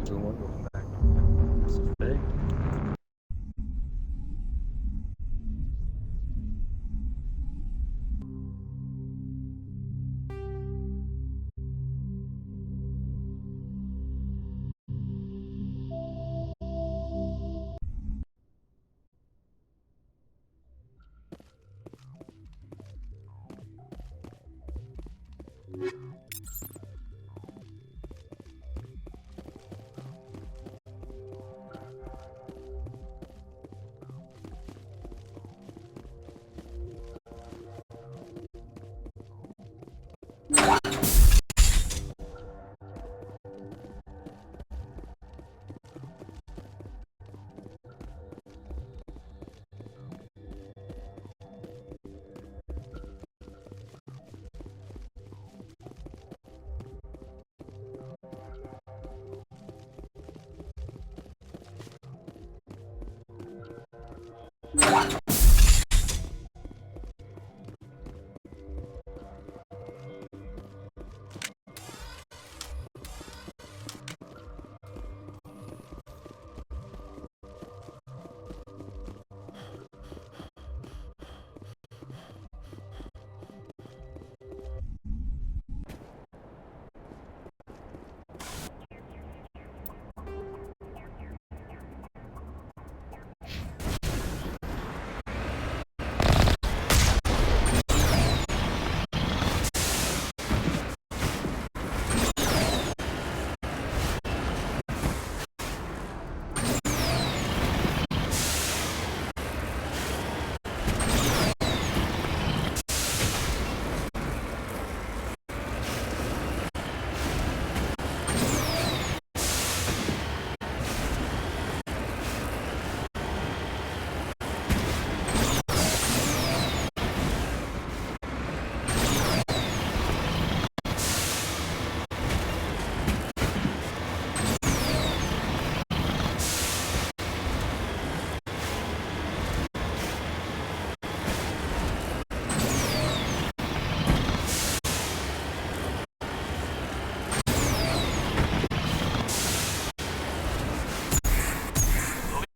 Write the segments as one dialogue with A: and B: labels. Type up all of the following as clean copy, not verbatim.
A: everyone, welcome back to Massive Bay.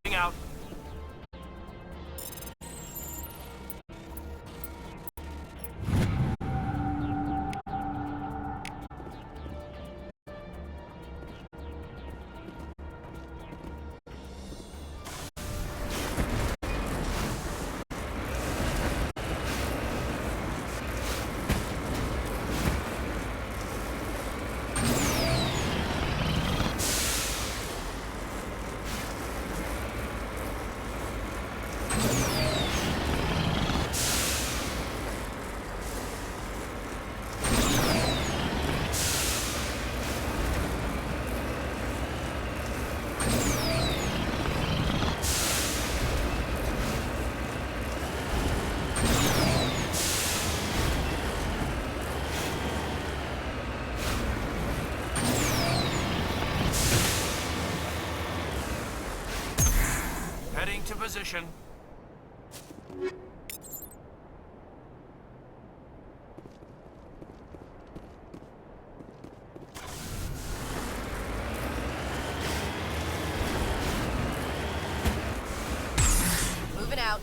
B: Moving out. Heading to position.
C: Moving out.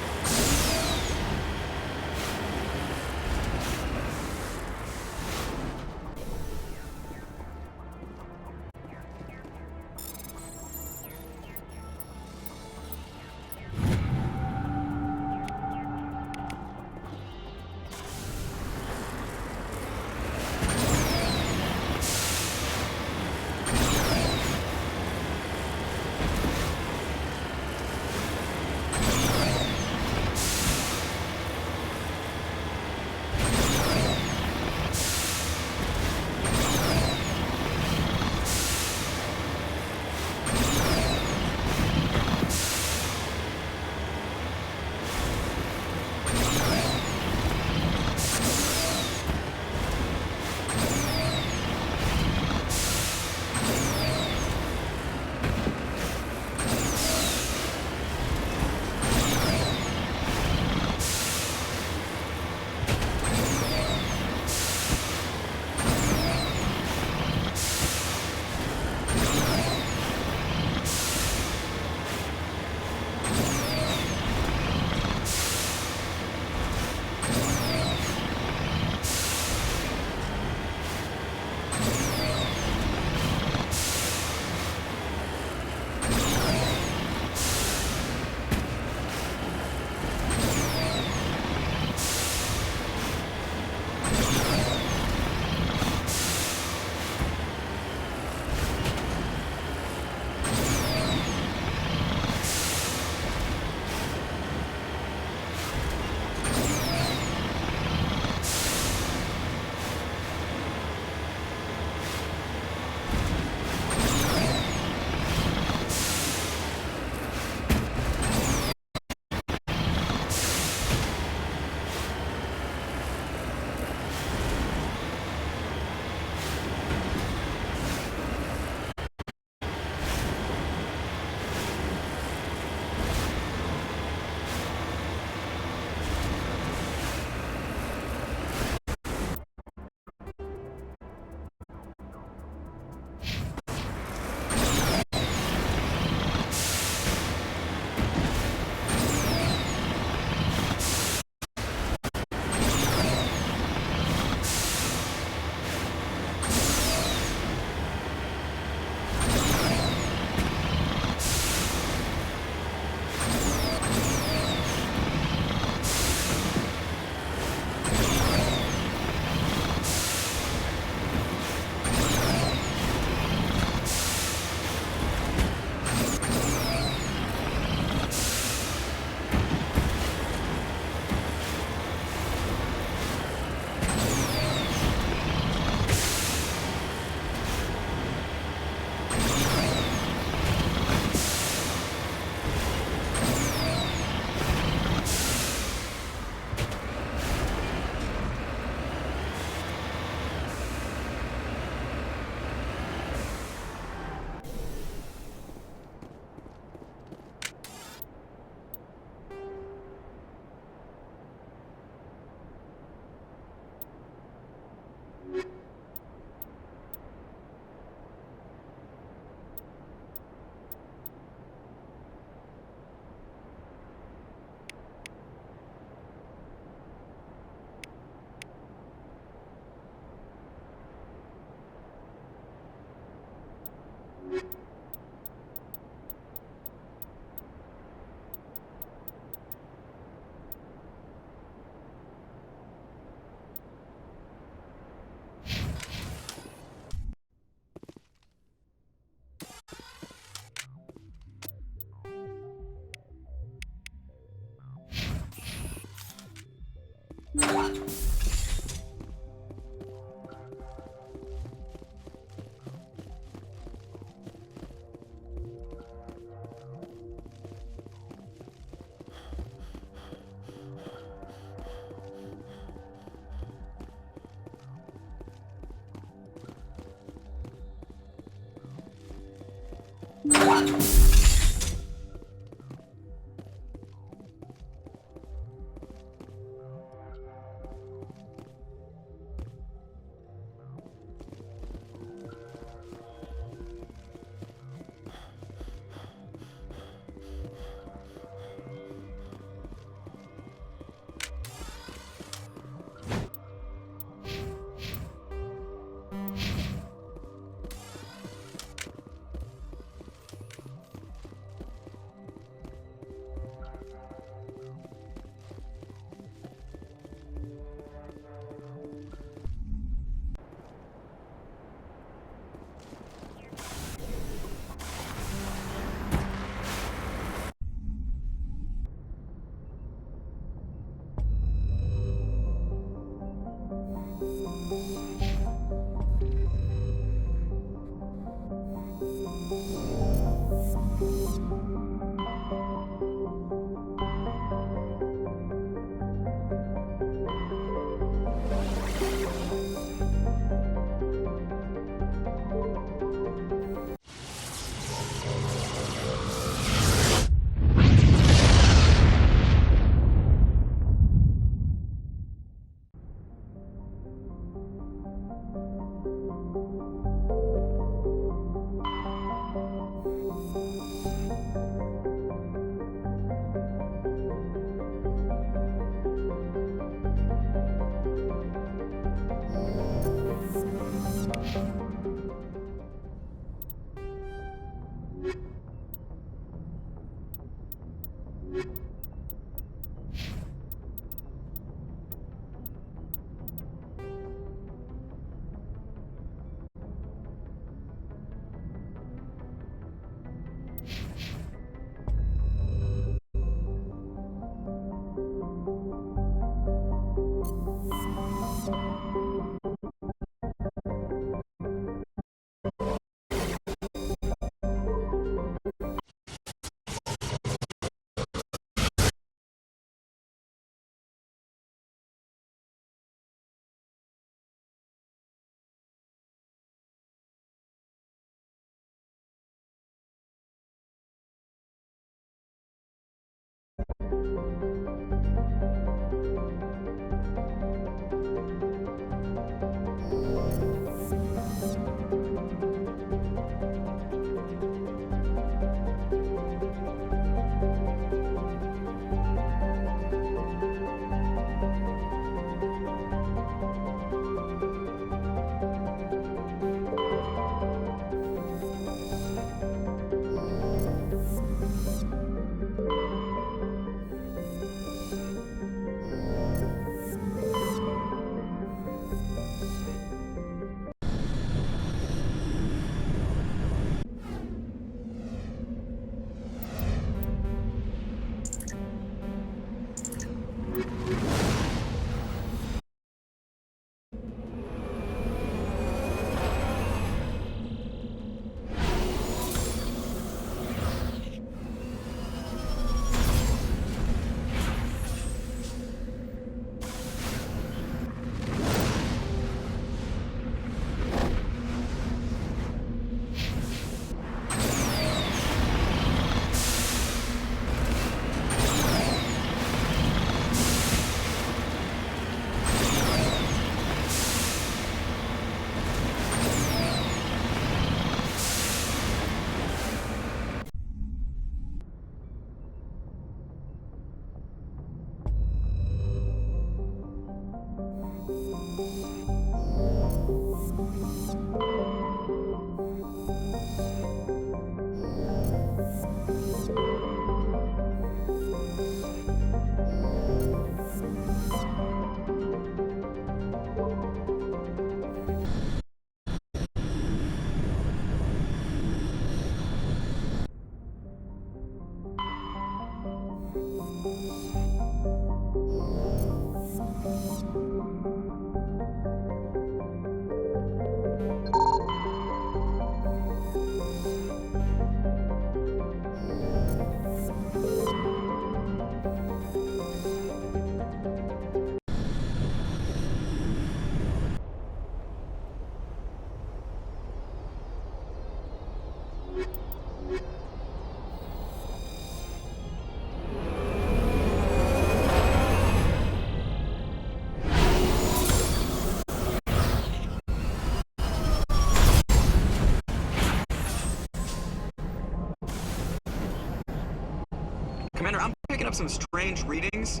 B: up some strange readings.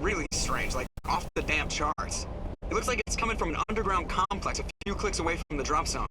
B: Really strange, like off the damn charts. It looks like it's coming from an underground complex a few clicks away from the drop zone.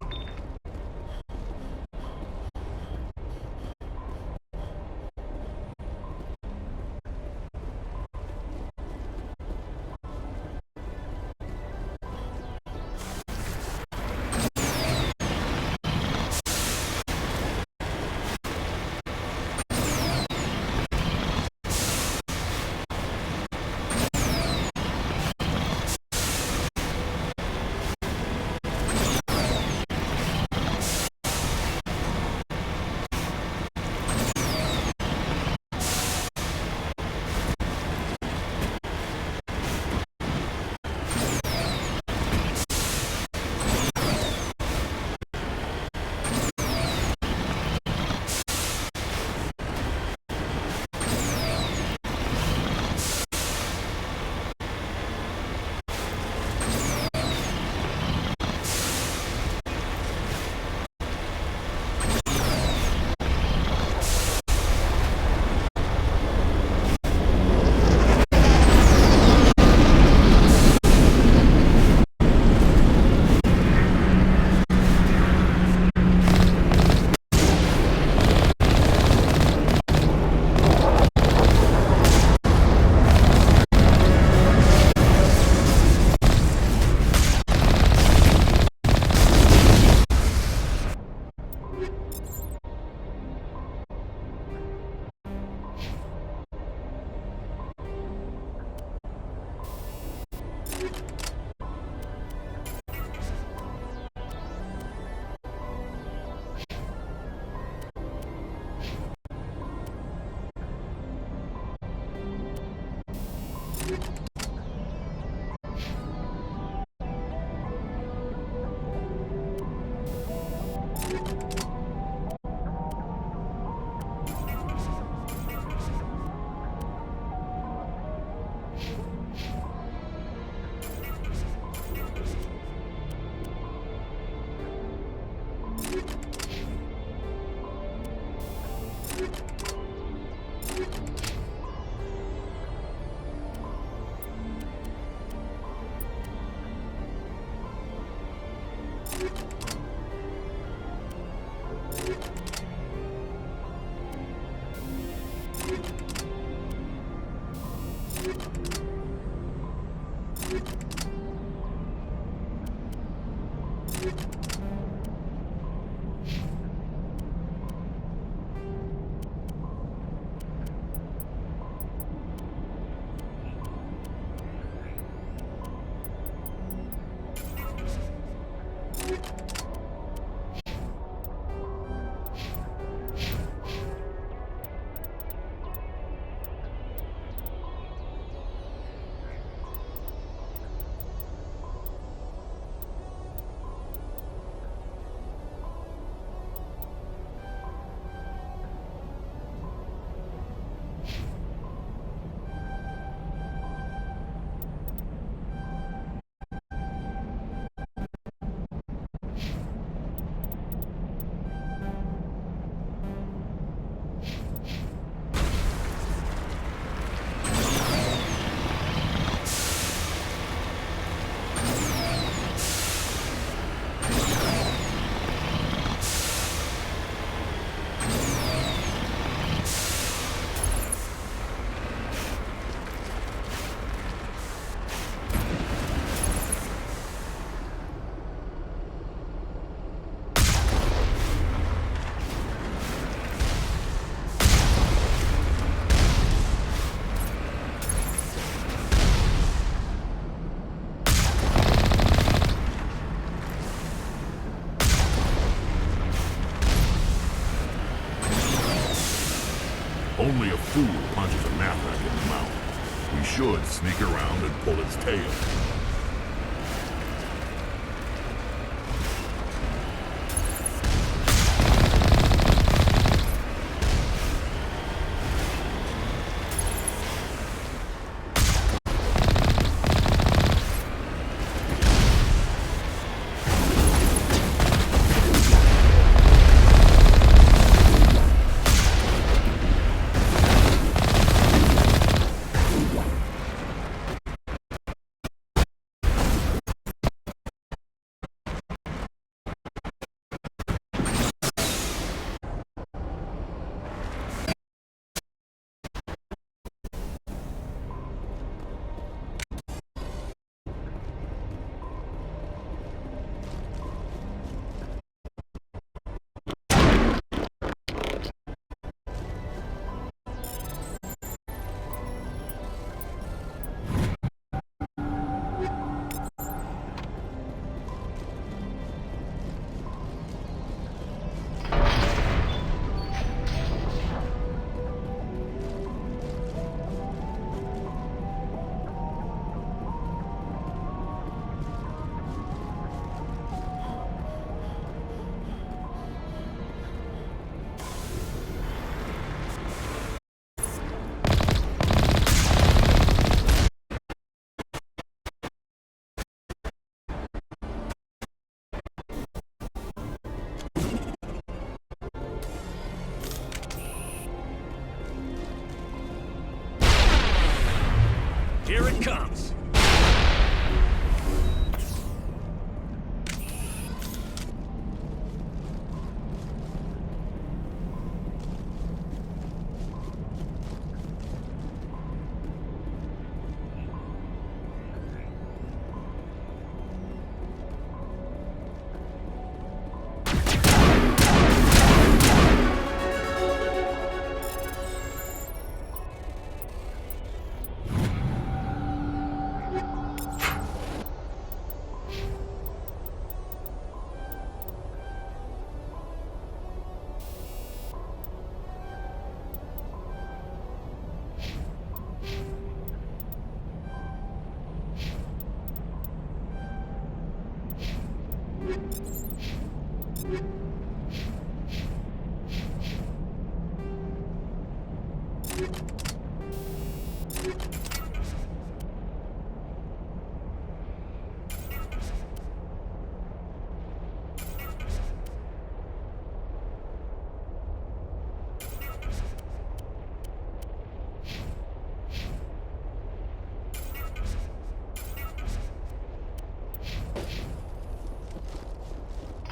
D: Only a fool punches a Mathrak in the mouth. We should sneak around and pull its tail.
E: Here it comes.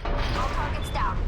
C: All targets down.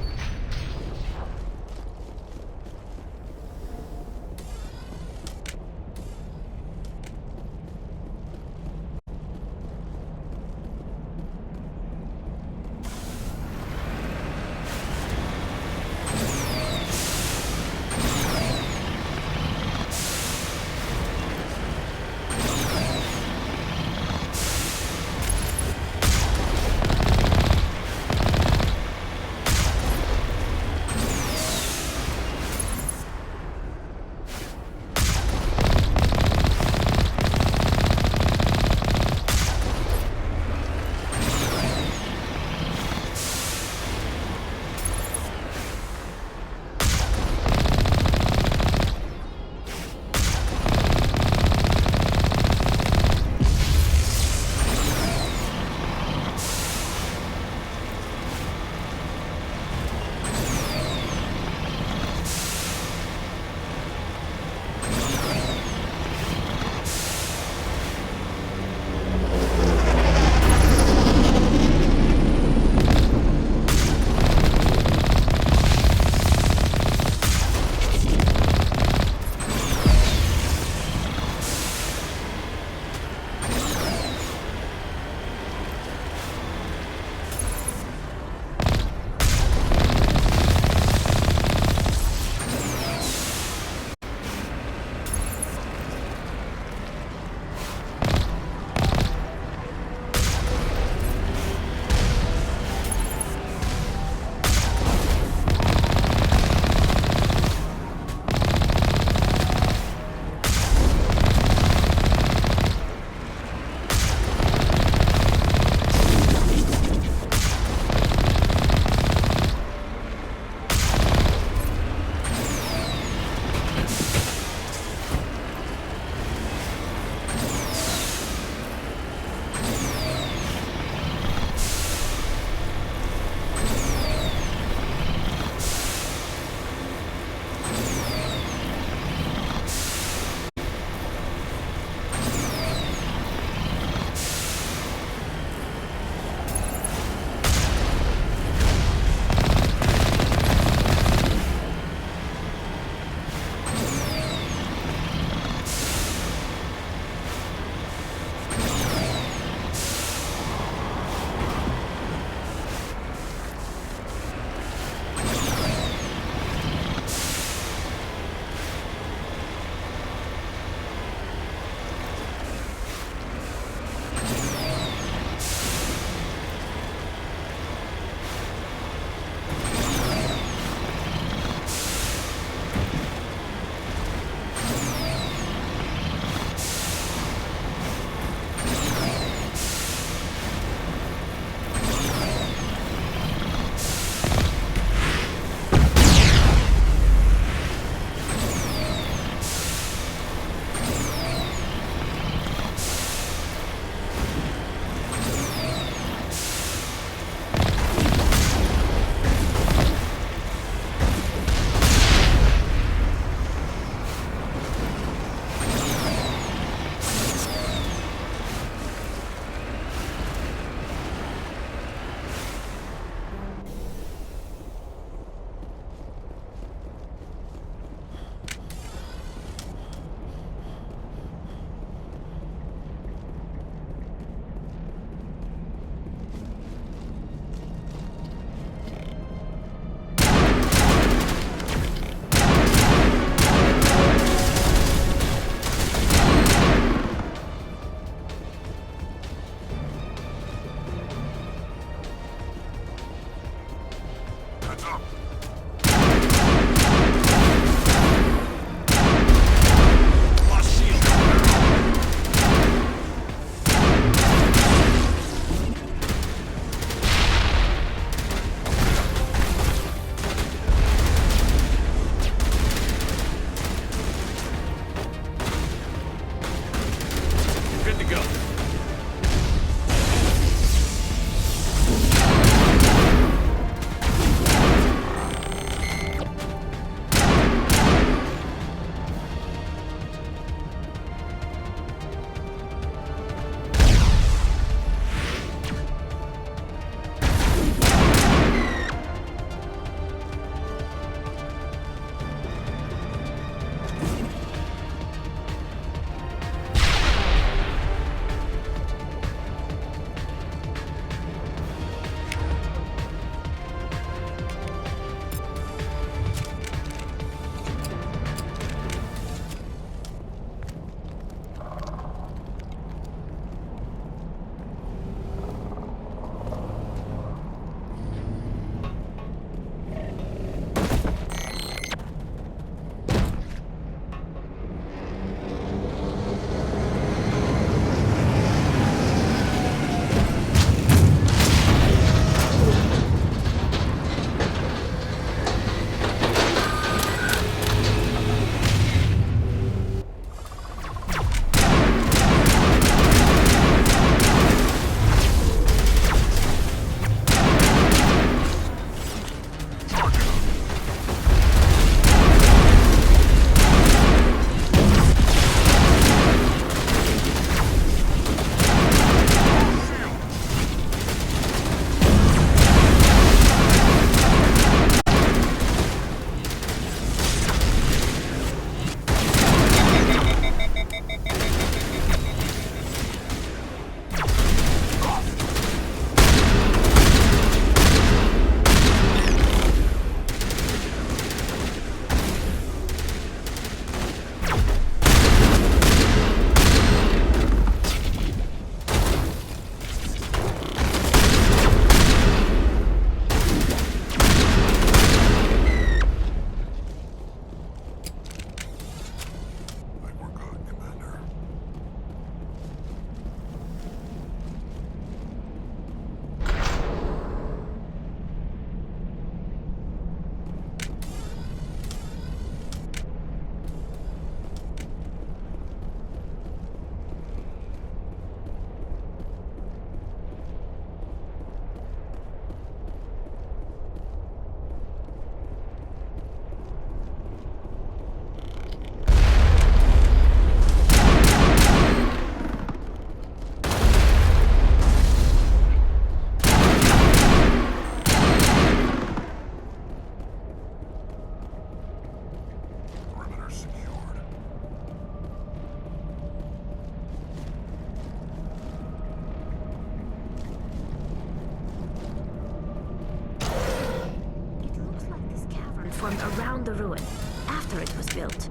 E: underground around the ruin, after it was built.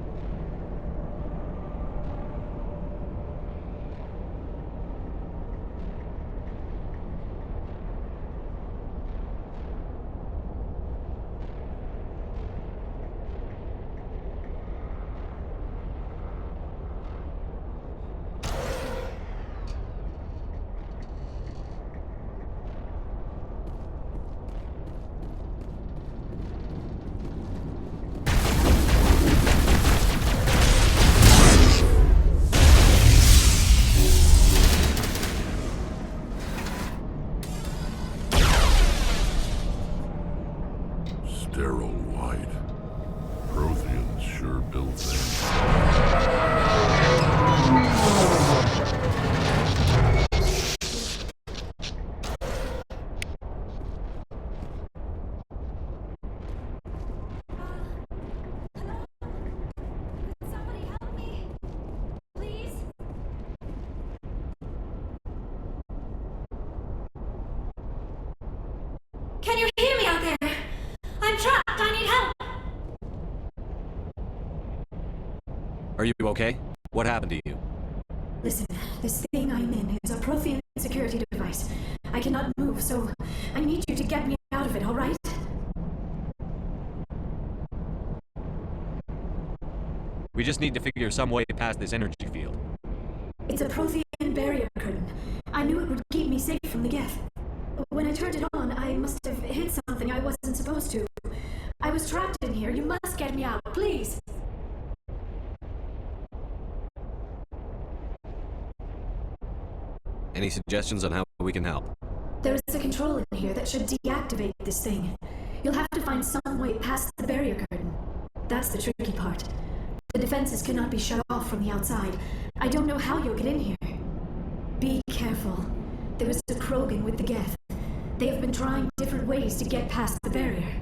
D: Sterile white. Protheans sure built things.
F: Somebody help me, please. Can you hear me out there? I'm trapped. I need help.
A: Are you okay? What happened to you?
F: Listen, this thing I'm in is a Prothean security device. I cannot move, so I need you to get me out of it, all right?
A: We just need to figure some way past this energy field.
F: It's a Prothean barrier curtain. I knew it would keep me safe from the Geth. When I turned it on, I must have hit something I wasn't supposed to. I was trapped in here. You must get me out, please.
A: Any suggestions on how we can help?
F: There is a control in here that should deactivate this thing. You'll have to find some way past the barrier curtain. That's the tricky part. The defenses cannot be shut off from the outside. I don't know how you'll get in here. Be careful. There is a Krogan with the Geth. They have been trying different ways to get past the barrier.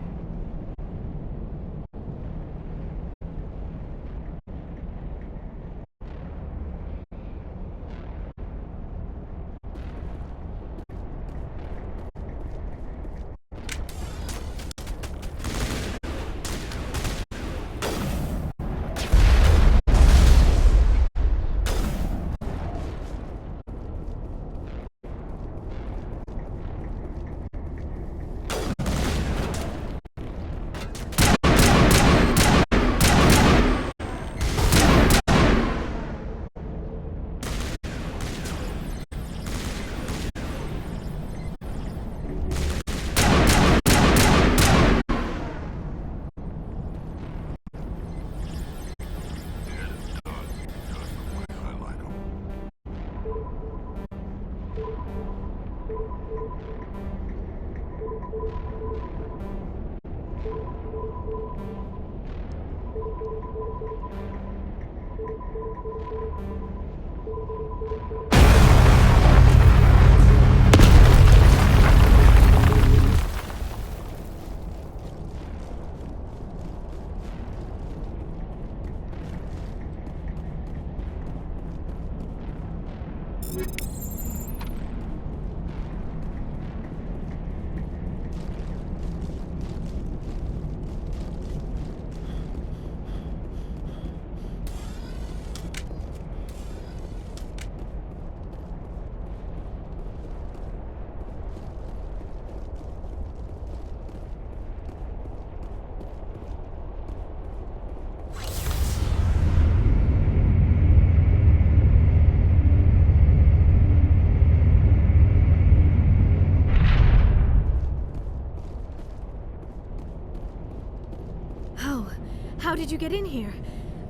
F: How did you get in here?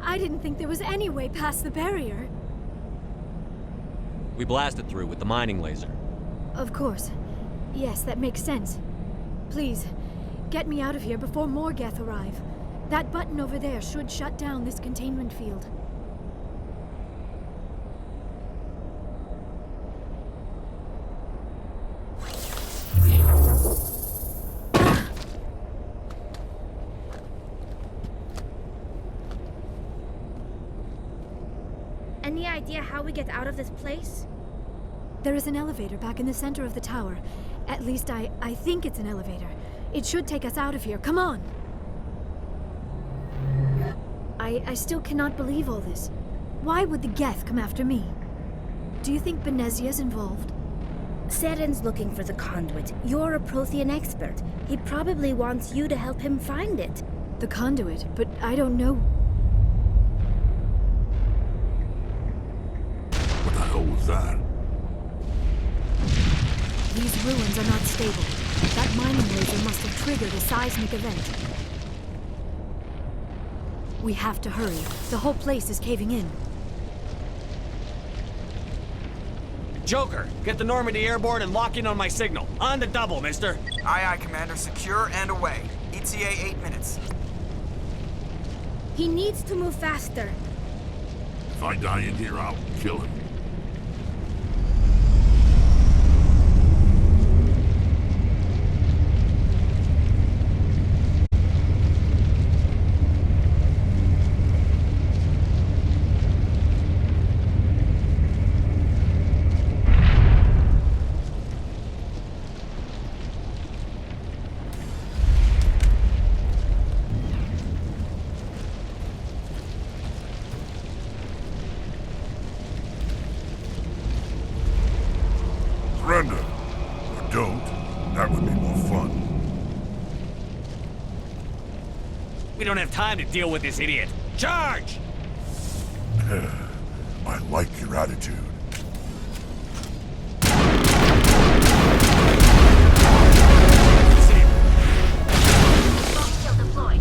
F: I didn't think there was any way past the barrier.
A: We blasted through with the mining laser.
F: Of course. Yes, that makes sense. Please, get me out of here before more Geth arrive. That button over there should shut down this containment field.
E: Any idea how we get out of this place?
F: There is an elevator back in the center of the tower. At least I think it's an elevator. It should take us out of here. Come on! I still cannot believe all this. Why would the Geth come after me? Do you think Benezia's involved?
E: Seren's looking for the conduit. You're a Prothean expert. He probably wants you to help him find it.
F: The conduit, but I don't know.
D: What the hell was that?
F: These ruins are not stable. That mining laser must have triggered a seismic event. We have to hurry. The whole place is caving in.
A: Joker, get the Normandy airborne and lock in on my signal. On the double, mister.
B: Aye, aye, Commander. Secure and away. ETA 8 minutes.
E: He needs to move faster.
D: If I die in here, I'll kill him. Surrender. Or don't. That would be more fun.
A: We don't have time to deal with this idiot. Charge!
D: I like your attitude.
E: Bomb shield deployed.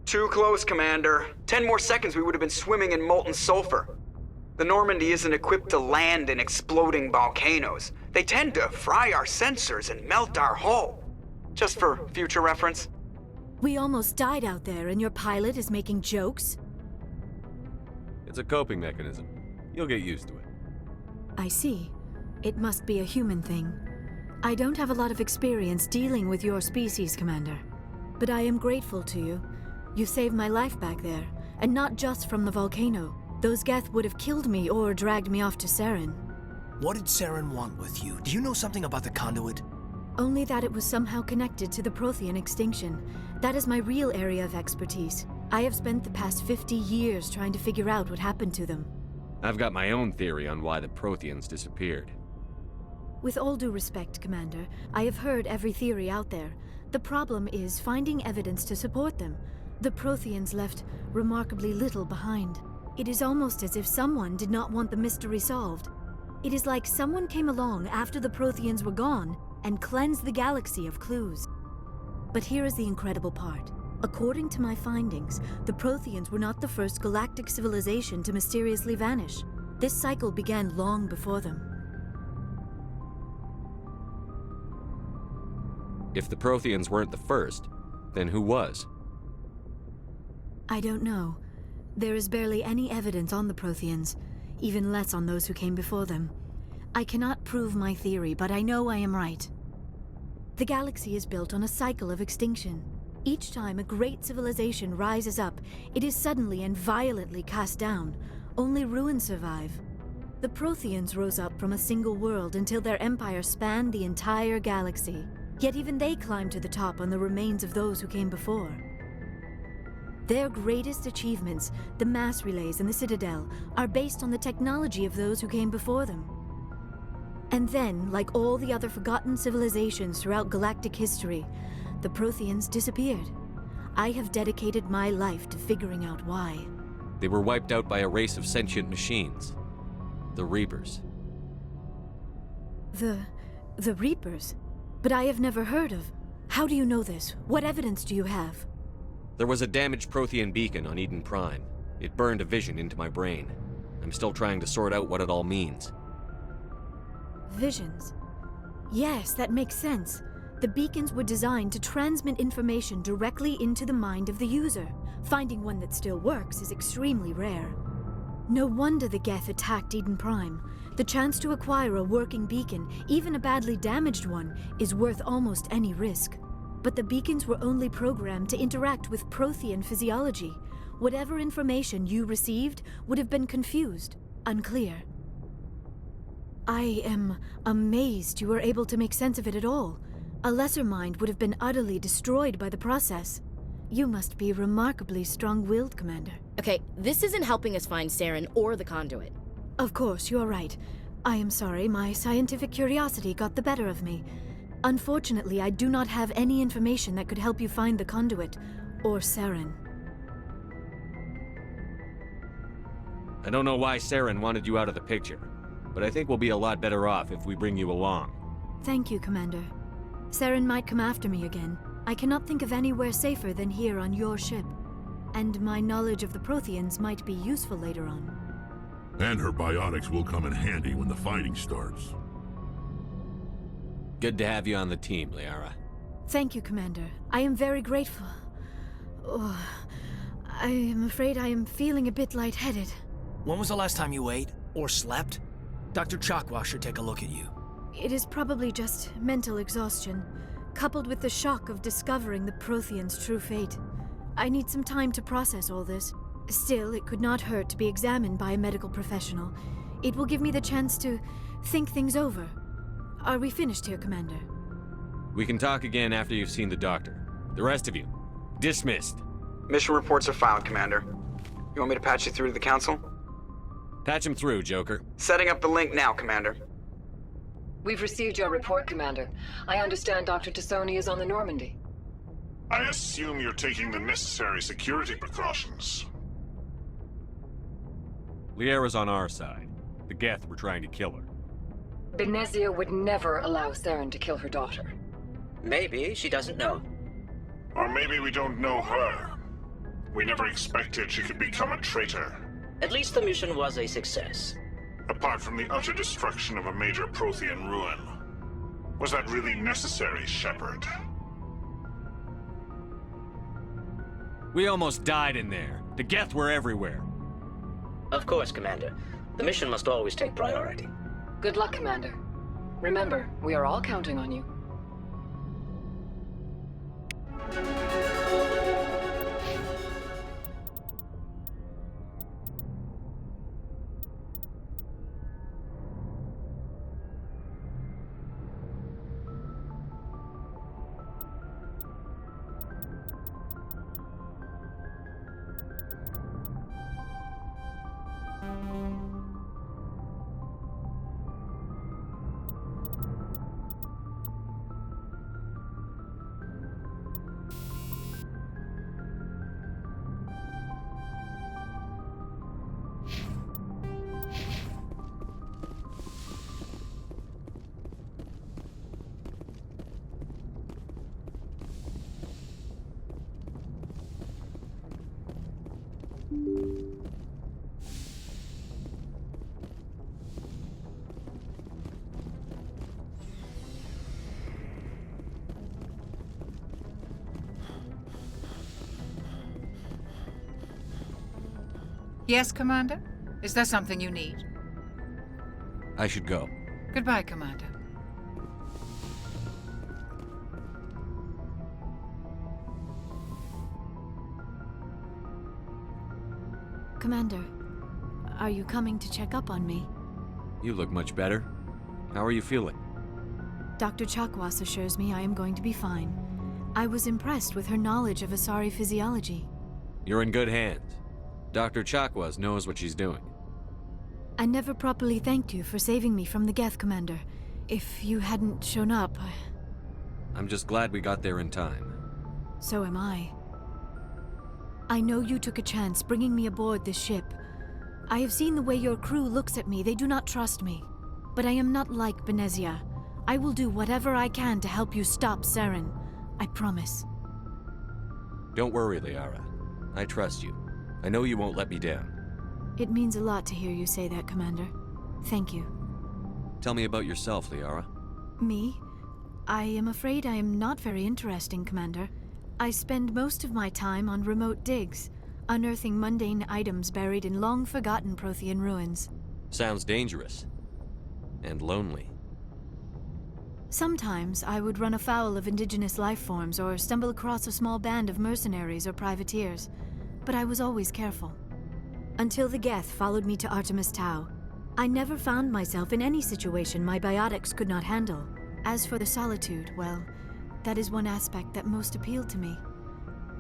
B: Too close, Commander. 10 more seconds, we would have been swimming in molten sulfur. The Normandy isn't equipped to land in exploding volcanoes. They tend to fry our sensors and melt our hull. Just for future reference.
F: We almost died out there, and your pilot is making jokes?
A: It's a coping mechanism. You'll get used to it.
F: I see. It must be a human thing. I don't have a lot of experience dealing with your species, Commander. But I am grateful to you. You saved my life back there, and not just from the volcano. Those Geth would have killed me or dragged me off to Saren.
G: What did Saren want with you? Do you know something about the conduit?
F: Only that it was somehow connected to the Prothean extinction. That is my real area of expertise. I have spent the past 50 years trying to figure out what happened to them.
A: I've got my own theory on why the Protheans disappeared.
F: With all due respect, Commander, I have heard every theory out there. The problem is finding evidence to support them. The Protheans left remarkably little behind. It is almost as if someone did not want the mystery solved. It is like someone came along after the Protheans were gone and cleansed the galaxy of clues. But here is the incredible part. According to my findings, the Protheans were not the first galactic civilization to mysteriously vanish. This cycle began long before them.
A: If the Protheans weren't the first, then who was?
F: I don't know. There is barely any evidence on the Protheans, even less on those who came before them. I cannot prove my theory, but I know I am right. The galaxy is built on a cycle of extinction. Each time a great civilization rises up, it is suddenly and violently cast down. Only ruins survive. The Protheans rose up from a single world until their empire spanned the entire galaxy. Yet even they climbed to the top on the remains of those who came before. Their greatest achievements, the mass relays and the Citadel, are based on the technology of those who came before them. And then, like all the other forgotten civilizations throughout galactic history, the Protheans disappeared.
H: I have dedicated my life to figuring out why.
I: They were wiped out by a race of sentient machines. The Reapers.
H: The Reapers? But I have never heard of. How do you know this? What evidence do you have?
I: There was a damaged Prothean beacon on Eden Prime. It burned a vision into my brain. I'm still trying to sort out what it all means.
H: Visions? Yes, that makes sense. The beacons were designed to transmit information directly into the mind of the user. Finding one that still works is extremely rare. No wonder the Geth attacked Eden Prime. The chance to acquire a working beacon, even a badly damaged one, is worth almost any risk. But the beacons were only programmed to interact with Prothean physiology. Whatever information you received would have been confused, unclear. I am amazed you were able to make sense of it at all. A lesser mind would have been utterly destroyed by the process. You must be remarkably strong-willed, Commander.
C: Okay, this isn't helping us find Saren or the conduit.
H: Of course, you're right. I am sorry, my scientific curiosity got the better of me. Unfortunately, I do not have any information that could help you find the conduit, or Saren.
I: I don't know why Saren wanted you out of the picture, but I think we'll be a lot better off if we bring you along.
H: Thank you, Commander. Saren might come after me again. I cannot think of anywhere safer than here on your ship. And my knowledge of the Protheans might be useful later on.
D: And her biotics will come in handy when the fighting starts.
I: Good to have you on the team, Liara.
H: Thank you, Commander. I am very grateful. Oh, I am afraid I am feeling a bit lightheaded.
G: When was the last time you ate or slept? Dr. Chakwas should take a look at you.
H: It is probably just mental exhaustion, coupled with the shock of discovering the Protheans' true fate. I need some time to process all this. Still, it could not hurt to be examined by a medical professional. It will give me the chance to think things over. Are we finished here, Commander?
I: We can talk again after you've seen the doctor. The rest of you, dismissed.
B: Mission reports are filed, Commander. You want me to patch you through to the Council?
I: Patch him through, Joker.
B: Setting up the link now, Commander.
J: We've received your report, Commander. I understand Dr. Tassoni is on the Normandy.
K: I assume you're taking the necessary security precautions.
I: Liara's on our side. The Geth were trying to kill her.
J: Benezia would never allow Saren to kill her daughter.
L: Maybe she doesn't know.
K: Or maybe we don't know her. We never expected she could become a traitor.
L: At least the mission was a success.
K: Apart from the utter destruction of a major Prothean ruin. Was that really necessary, Shepard?
I: We almost died in there. The Geth were everywhere.
L: Of course, Commander. The mission must always take priority.
J: Good luck, Commander. Remember, we are all counting on you.
M: Yes, Commander? Is there something you need?
I: I should go.
M: Goodbye, Commander.
H: Commander, are you coming to check up on me?
I: You look much better. How are you feeling?
H: Dr. Chakwas assures me I am going to be fine. I was impressed with her knowledge of Asari physiology.
I: You're in good hands. Dr. Chakwas knows what she's doing.
H: I never properly thanked you for saving me from the Geth, Commander. If you hadn't shown up,
I: I'm just glad we got there in time.
H: So am I. I know you took a chance bringing me aboard this ship. I have seen the way your crew looks at me. They do not trust me. But I am not like Benezia. I will do whatever I can to help you stop Saren. I promise.
I: Don't worry, Liara. I trust you. I know you won't let me down.
H: It means a lot to hear you say that, Commander. Thank you.
I: Tell me about yourself, Liara.
H: Me? I am afraid I am not very interesting, Commander. I spend most of my time on remote digs, unearthing mundane items buried in long-forgotten Prothean ruins.
I: Sounds dangerous. And lonely.
H: Sometimes I would run afoul of indigenous life forms or stumble across a small band of mercenaries or privateers, but I was always careful. Until the Geth followed me to Artemis Tau, I never found myself in any situation my biotics could not handle. As for the solitude, well, that is one aspect that most appealed to me.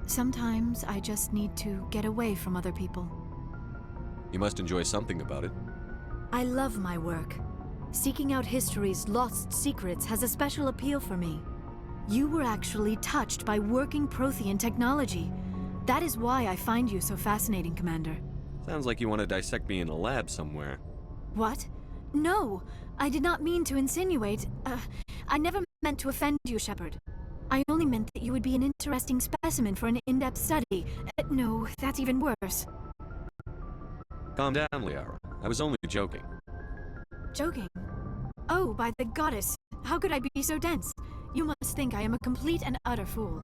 H: Sometimes I just need to get away from other people.
I: You must enjoy something about it.
H: I love my work. Seeking out history's lost secrets has a special appeal for me. You were actually touched by working Prothean technology. That is why I find you so fascinating, Commander.
I: Sounds like you want to dissect me in a lab somewhere.
H: What? No! I did not mean to insinuate. I never meant to offend you, Shepard. I only meant that you would be an interesting specimen for an in-depth study. No, that's even worse.
I: Calm down, Liara. I was only joking.
H: Joking? Oh, by the goddess! How could I be so dense? You must think I am a complete and utter fool.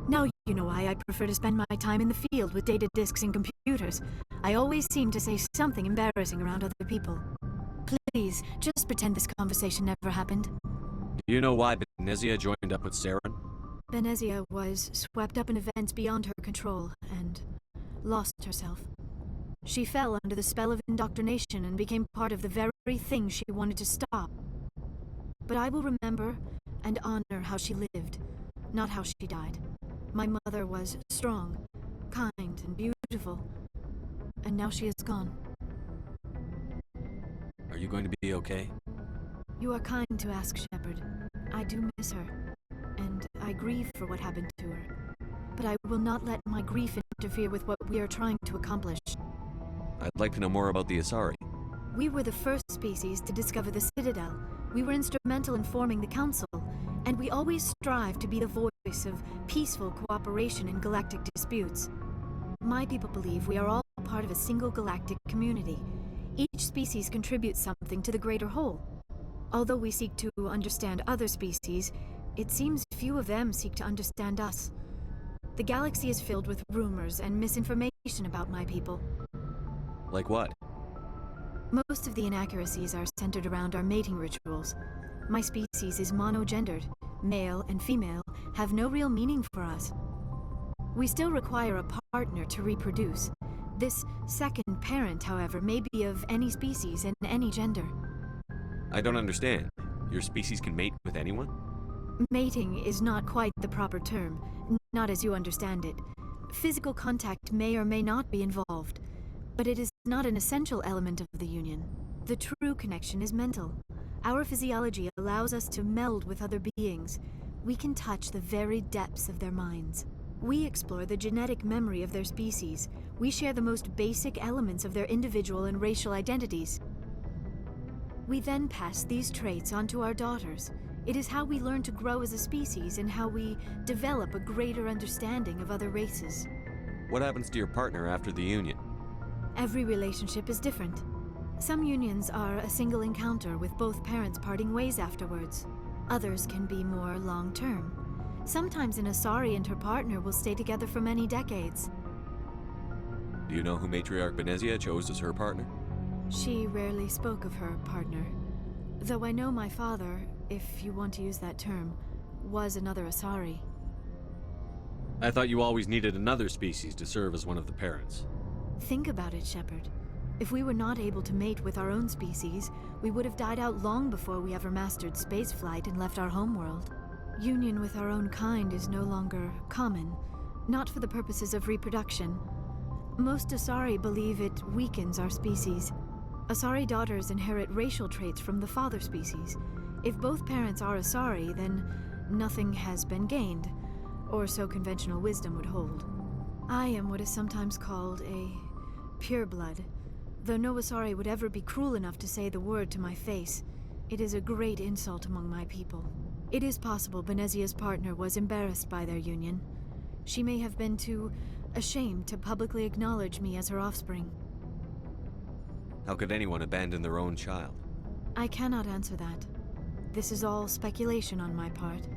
H: Now you know why I prefer to spend my time in the field with data disks and computers. I always seem to say something embarrassing around other people. Please, just pretend this conversation never happened.
I: Do you know why Benezia joined up with Saren?
H: Benezia was swept up in events beyond her control and lost herself. She fell under the spell of indoctrination and became part of the very thing she wanted to stop. But I will remember and honor how she lived, not how she died. My mother was strong, kind, and beautiful, and now she is gone.
I: Are you going to be okay?
H: You are kind to ask, Shepard. I do miss her, and I grieve for what happened to her. But I will not let my grief interfere with what we are trying to accomplish.
I: I'd like to know more about the Asari.
H: We were the first species to discover the Citadel. We were instrumental in forming the Council, and we always strive to be the voice of peaceful cooperation in galactic disputes. My people believe we are all part of a single galactic community. Each species contributes something to the greater whole. Although we seek to understand other species, it seems few of them seek to understand us. The galaxy is filled with rumors and misinformation about my people.
I: Like what?
H: Most of the inaccuracies are centered around our mating rituals. My species is monogendered. Male and female have no real meaning for us. We still require a partner to reproduce. This second parent, however, may be of any species and any gender.
I: I don't understand. Your species can mate with anyone?
H: Mating is not quite the proper term, not as you understand it. Physical contact may or may not be involved, but it is not an essential element of the union. The true connection is mental. Our physiology allows us to meld with other beings. We can touch the very depths of their minds. We explore the genetic memory of their species. We share the most basic elements of their individual and racial identities. We then pass these traits on to our daughters. It is how we learn to grow as a species and how we develop a greater understanding of other races.
I: What happens to your partner after the union?
H: Every relationship is different. Some unions are a single encounter with both parents parting ways afterwards. Others can be more long-term. Sometimes an Asari and her partner will stay together for many decades.
I: Do you know who Matriarch Benezia chose as her partner?
H: She rarely spoke of her partner. Though I know my father, if you want to use that term, was another Asari.
I: I thought you always needed another species to serve as one of the parents.
H: Think about it, Shepard. If we were not able to mate with our own species, we would have died out long before we ever mastered spaceflight and left our homeworld. Union with our own kind is no longer common, not for the purposes of reproduction. Most Asari believe it weakens our species. Asari daughters inherit racial traits from the father species. If both parents are Asari, then nothing has been gained, or so conventional wisdom would hold. I am what is sometimes called a pureblood. Though no Asari would ever be cruel enough to say the word to my face, it is a great insult among my people. It is possible Benezia's partner was embarrassed by their union. She may have been too ashamed to publicly acknowledge me as her offspring.
I: How could anyone abandon their own child?
H: I cannot answer that. This is all speculation on my part.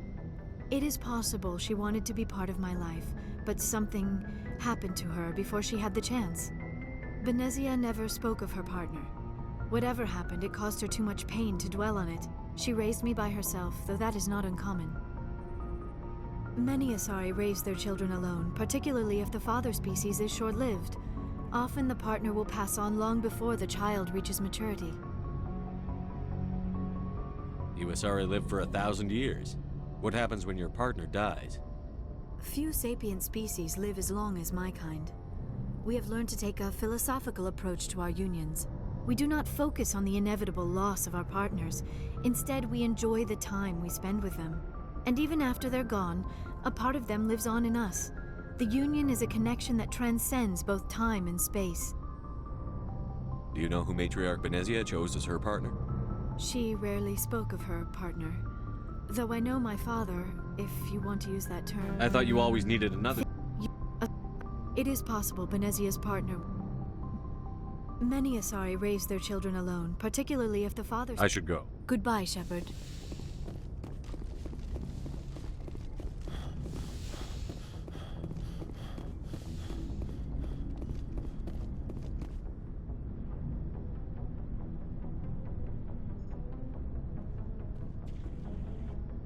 H: It is possible she wanted to be part of my life, but something happened to her before she had the chance. Benezia never spoke of her partner. Whatever happened, it caused her too much pain to dwell on it. She raised me by herself, though that is not uncommon. Many Asari raise their children alone, particularly if the father species is short-lived. Often the partner will pass on long before the child reaches maturity.
I: You Asari live for 1,000 years. What happens when your partner dies?
H: Few sapient species live as long as my kind. We have learned to take a philosophical approach to our unions. We do not focus on the inevitable loss of our partners. Instead, we enjoy the time we spend with them. And even after they're gone, a part of them lives on in us. The union is a connection that transcends both time and space.
I: Do you know who Matriarch Benezia chose as her partner?
H: She rarely spoke of her partner. Though I know my father, if you want to use that term.
I: I thought you always needed another.
H: It is possible Benezia's partner. Many Asari raise their children alone, particularly if the father.
I: I should go.
H: Goodbye, Shepard.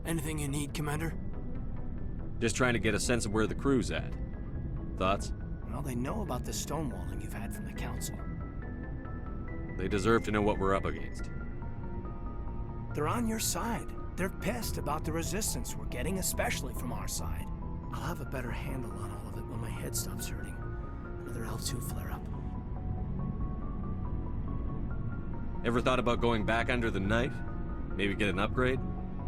G: Anything you need, Commander?
I: Just trying to get a sense of where the crew's at. Thoughts?
G: Well, they know about the stonewalling you've had from the Council.
I: They deserve to know what we're up against.
G: They're on your side. They're pissed about the resistance we're getting, especially from our side. I'll have a better handle on all of it when my head stops hurting. Another L2 flare-up.
I: Ever thought about going back under the knife? Maybe get an upgrade?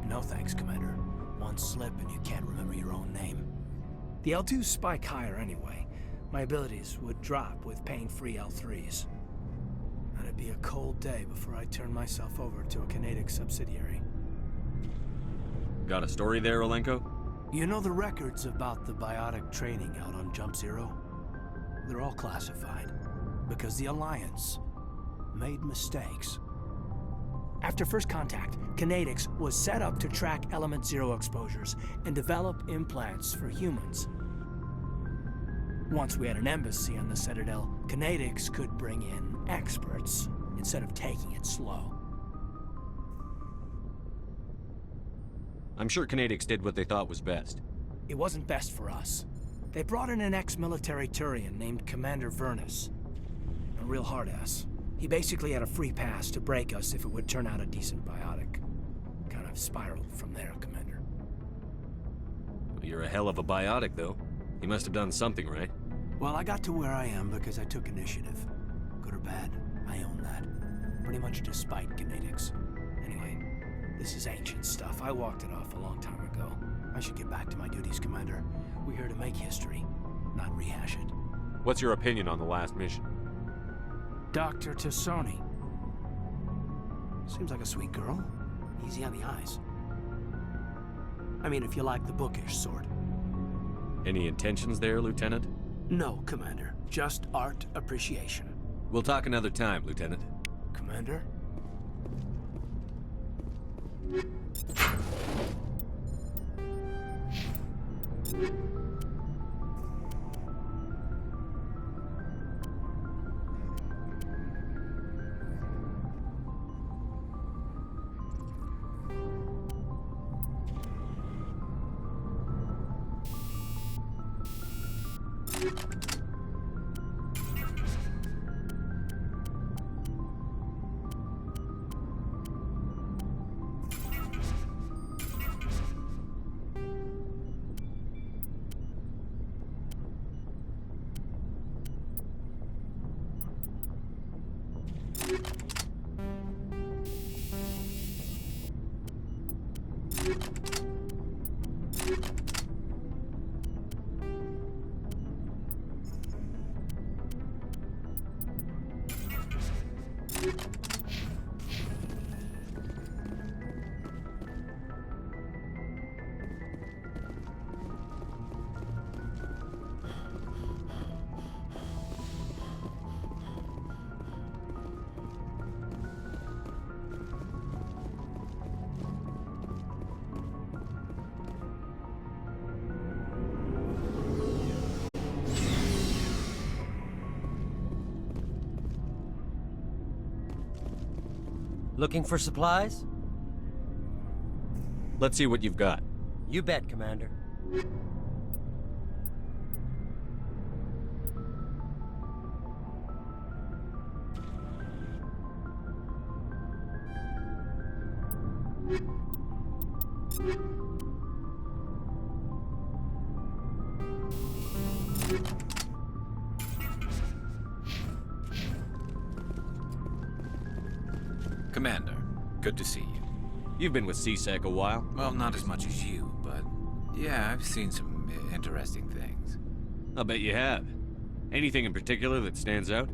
G: No thanks, Commander. One slip and you can't remember your own name. The L2s spike higher anyway. My abilities would drop with pain-free L3s. And it'd be a cold day before I turn myself over to a Canadic subsidiary.
I: Got a story there, Olenko?
G: You know the records about the biotic training out on Jump Zero? They're all classified, because the Alliance made mistakes. After first contact, Kinetics was set up to track Element Zero exposures and develop implants for humans. Once we had an embassy on the Citadel, Kinetics could bring in experts instead of taking it slow.
I: I'm sure Kinetics did what they thought was best.
G: It wasn't best for us. They brought in an ex-military Turian named Commander Vernus. A real hard-ass. He basically had a free pass to break us if it would turn out a decent biotic. Kind of spiraled from there, Commander.
I: Well, you're a hell of a biotic, though. He must have done something right.
G: Well, I got to where I am because I took initiative. Good or bad, I own that. Pretty much despite Kinetics. Anyway, this is ancient stuff. I walked it off a long time ago. I should get back to my duties, Commander. We're here to make history, not rehash it.
I: What's your opinion on the last mission?
G: Dr. Tassoni. Seems like a sweet girl. Easy on the eyes. I mean, if you like the bookish sort.
I: Any intentions there, Lieutenant?
G: No, Commander. Just art appreciation.
I: We'll talk another time, Lieutenant.
G: Commander?
N: Looking for supplies?
I: Let's see what you've got.
N: You bet, Commander.
O: Commander, good to see you.
I: You've been with CSEC a while.
O: Well, not as much as you, but yeah, I've seen some interesting things.
I: I'll bet you have. Anything in particular that stands out?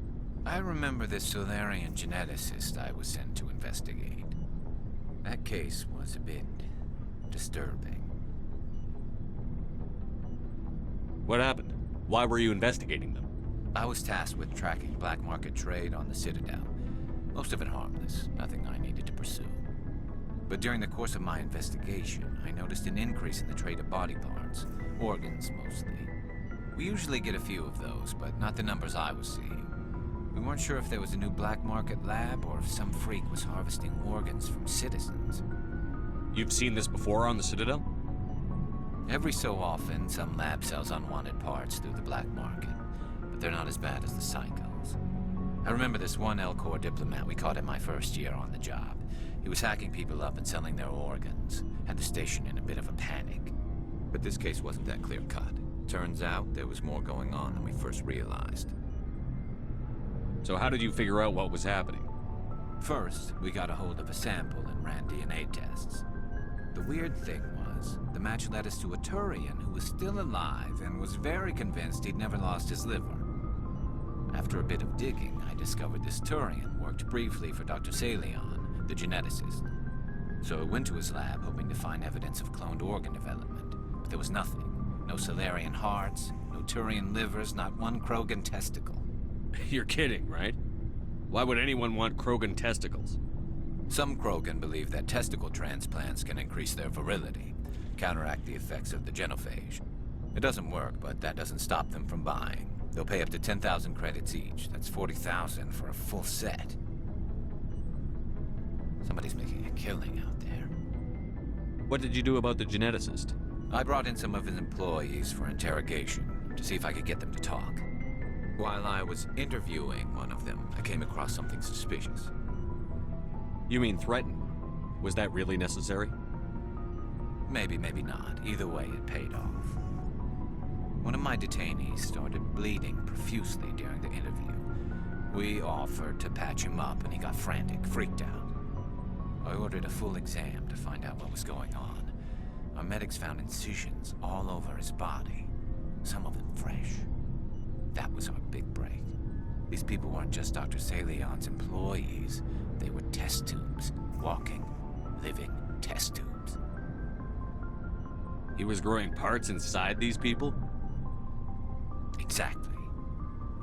O: I remember this Solarian geneticist I was sent to investigate. That case was a bit disturbing.
I: What happened? Why were you investigating them?
O: I was tasked with tracking black market trade on the Citadel. Most of it harmless, nothing I needed to pursue. But during the course of my investigation, I noticed an increase in the trade of body parts, organs mostly. We usually get a few of those, but not the numbers I was seeing. We weren't sure if there was a new black market lab or if some freak was harvesting organs from citizens.
I: You've seen this before on the Citadel?
O: Every so often, some lab sells unwanted parts through the black market, but they're not as bad as the Psychos. I remember this one L-Corps diplomat we caught in my first year on the job. He was hacking people up and selling their organs, had the station in a bit of a panic. But this case wasn't that clear-cut. Turns out there was more going on than we first realized.
I: So how did you figure out what was happening?
O: First, we got a hold of a sample and ran DNA tests. The weird thing was, the match led us to a Turian who was still alive and was very convinced he'd never lost his liver. After a bit of digging, I discovered this Turian worked briefly for Dr. Salion, the geneticist. So I went to his lab hoping to find evidence of cloned organ development, but there was nothing. No Solarian hearts, no Turian livers, not one Krogan testicle.
I: You're kidding, right? Why would anyone want Krogan testicles?
O: Some Krogan believe that testicle transplants can increase their virility, counteract the effects of the genophage. It doesn't work, but that doesn't stop them from buying. They'll pay up to 10,000 credits each. That's 40,000 for a full set. Somebody's making a killing out there.
I: What did you do about the geneticist?
O: I brought in some of his employees for interrogation, to see if I could get them to talk. While I was interviewing one of them, I came across something suspicious.
I: You mean threaten? Was that really necessary?
O: Maybe, maybe not. Either way, it paid off. One of my detainees started bleeding profusely during the interview. We offered to patch him up, and he got frantic, freaked out. I ordered a full exam to find out what was going on. Our medics found incisions all over his body, some of them fresh. That was our big break. These people weren't just Dr. Salion's employees. They were test tubes, walking, living test tubes.
I: He was growing parts inside these people?
O: Exactly.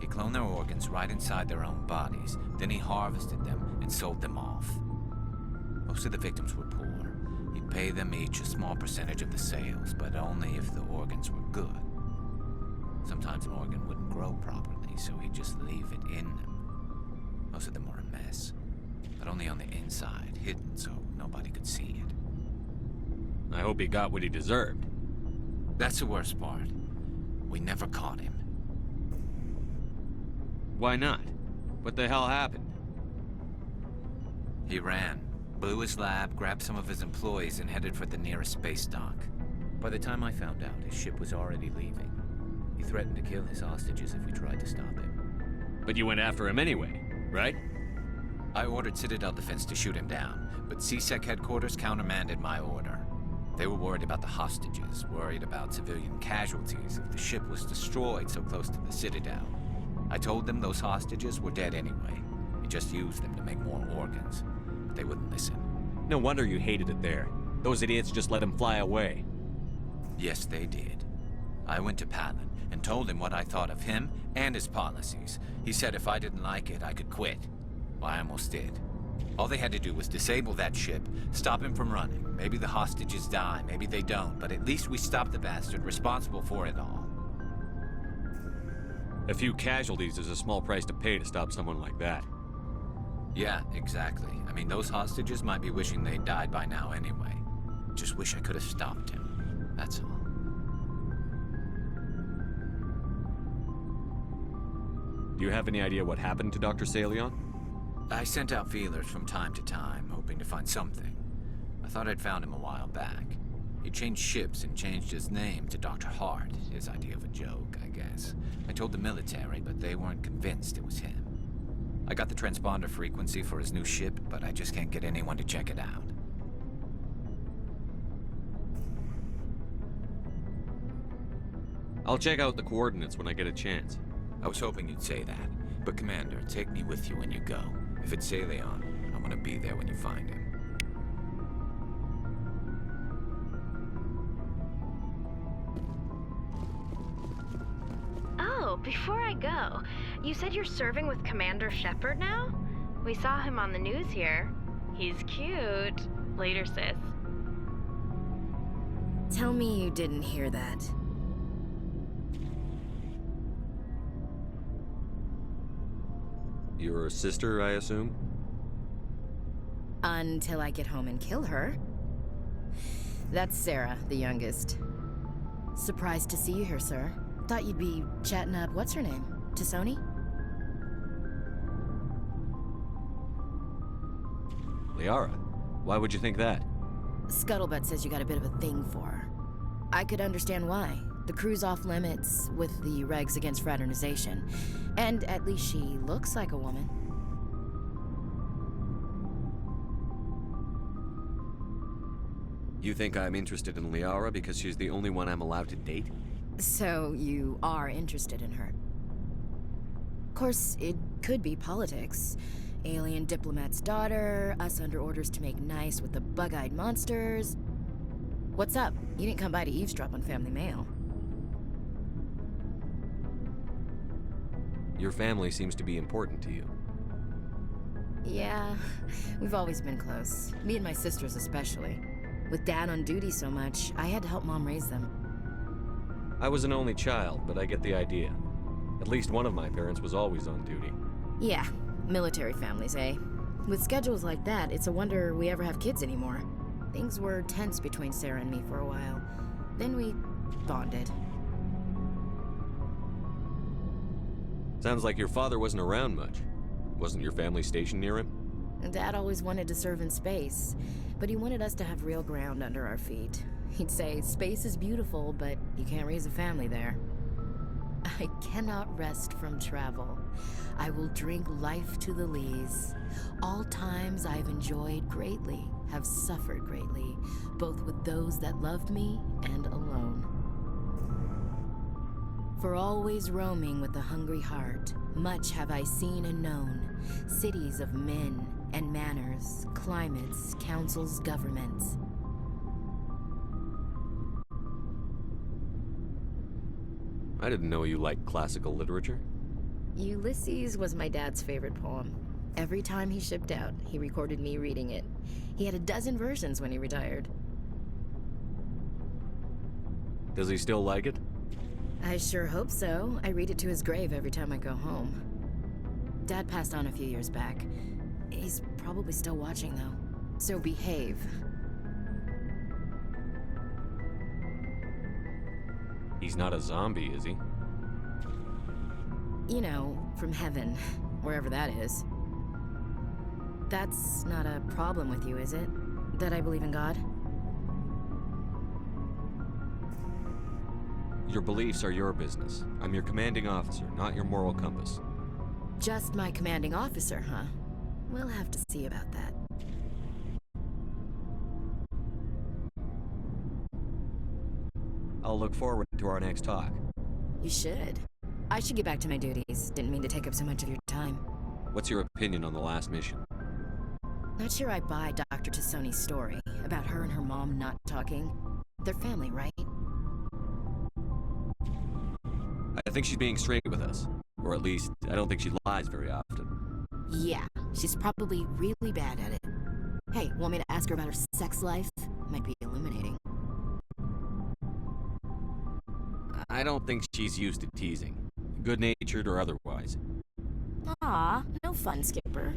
O: He cloned their organs right inside their own bodies. Then he harvested them and sold them off. Most of the victims were poor. He'd pay them each a small percentage of the sales, but only if the organs were good. Sometimes an organ wouldn't grow properly, so he'd just leave it in them. Most of them were a mess, but only on the inside, hidden so nobody could see it.
I: I hope he got what he deserved.
O: That's the worst part. We never caught him.
I: Why not? What the hell happened?
O: He ran, blew his lab, grabbed some of his employees, and headed for the nearest space dock. By the time I found out, his ship was already leaving. He threatened to kill his hostages if we tried to stop him.
I: But you went after him anyway, right?
O: I ordered Citadel Defense to shoot him down, but CSEC headquarters countermanded my order. They were worried about the hostages, worried about civilian casualties if the ship was destroyed so close to the Citadel. I told them those hostages were dead anyway. We just used them to make more organs. But they wouldn't listen.
I: No wonder you hated it there. Those idiots just let him fly away.
O: Yes, they did. I went to Palin and told him what I thought of him and his policies. He said if I didn't like it, I could quit. Well, I almost did. All they had to do was disable that ship, stop him from running. Maybe the hostages die, maybe they don't, but at least we stopped the bastard responsible for it all.
I: A few casualties is a small price to pay to stop someone like that.
O: Yeah, exactly. I mean, those hostages might be wishing they'd died by now anyway. Just wish I could have stopped him. That's all.
I: Do you have any idea what happened to Dr. Saleon?
O: I sent out feelers from time to time, hoping to find something. I thought I'd found him a while back. He changed ships and changed his name to Dr. Hart, his idea of a joke, I guess. I told the military, but they weren't convinced it was him. I got the transponder frequency for his new ship, but I just can't get anyone to check it out.
I: I'll check out the coordinates when I get a chance.
O: I was hoping you'd say that, but Commander, take me with you when you go. If it's Saleon, I want to be there when you find him.
P: Oh, before I go, you said you're serving with Commander Shepard now? We saw him on the news here. He's cute. Later, sis.
C: Tell me you didn't hear that.
I: Your sister, I assume?
C: Until I get home and kill her. That's Sarah, the youngest. Surprised to see you here, sir. Thought you'd be chatting up, what's her name? T'Soni?
I: Liara? Why would you think that?
C: Scuttlebutt says you got a bit of a thing for her. I could understand why. The crew's off limits with the regs against fraternization. And at least she looks like a woman.
I: You think I'm interested in Liara because she's the only one I'm allowed to date?
C: So you are interested in her. Of course, it could be politics. Alien diplomat's daughter, us under orders to make nice with the bug-eyed monsters. What's up? You didn't come by to eavesdrop on Family Mail.
I: Your family seems to be important to you.
C: Yeah, we've always been close. Me and my sisters especially. With Dad on duty so much, I had to help Mom raise them.
I: I was an only child, but I get the idea. At least one of my parents was always on duty.
C: Yeah, military families, eh? With schedules like that, it's a wonder we ever have kids anymore. Things were tense between Sarah and me for a while. Then we bonded.
I: Sounds like your father wasn't around much. Wasn't your family stationed near him?
C: Dad always wanted to serve in space, but he wanted us to have real ground under our feet. He'd say, space is beautiful, but you can't raise a family there. I cannot rest from travel. I will drink life to the lees. All times I've enjoyed greatly, have suffered greatly, both with those that loved me and alone. For always roaming with a hungry heart, much have I seen and known, cities of men and manners, climates, councils, governments.
I: I didn't know you liked classical literature.
C: Ulysses was my dad's favorite poem. Every time he shipped out, he recorded me reading it. He had a dozen versions when he retired.
I: Does he still like it?
C: I sure hope so. I read it to his grave every time I go home. Dad passed on a few years back. He's probably still watching, though. So behave.
I: He's not a zombie, is he?
C: You know, from heaven, wherever that is. That's not a problem with you, is it? That I believe in God?
I: Your beliefs are your business. I'm your commanding officer, not your moral compass.
C: Just my commanding officer, huh? We'll have to see about that.
I: I'll look forward to our next talk.
C: You should. I should get back to my duties. Didn't mean to take up so much of your time.
I: What's your opinion on the last mission?
C: Not sure I buy Dr. T'Soni's story about her and her mom not talking. They're family, right?
I: I think she's being straight with us. Or at least, I don't think she lies very often.
C: Yeah, she's probably really bad at it. Hey, want me to ask her about her sex life? Might be illuminating.
I: I don't think she's used to teasing. Good-natured or otherwise.
C: Aw, no fun, Skipper.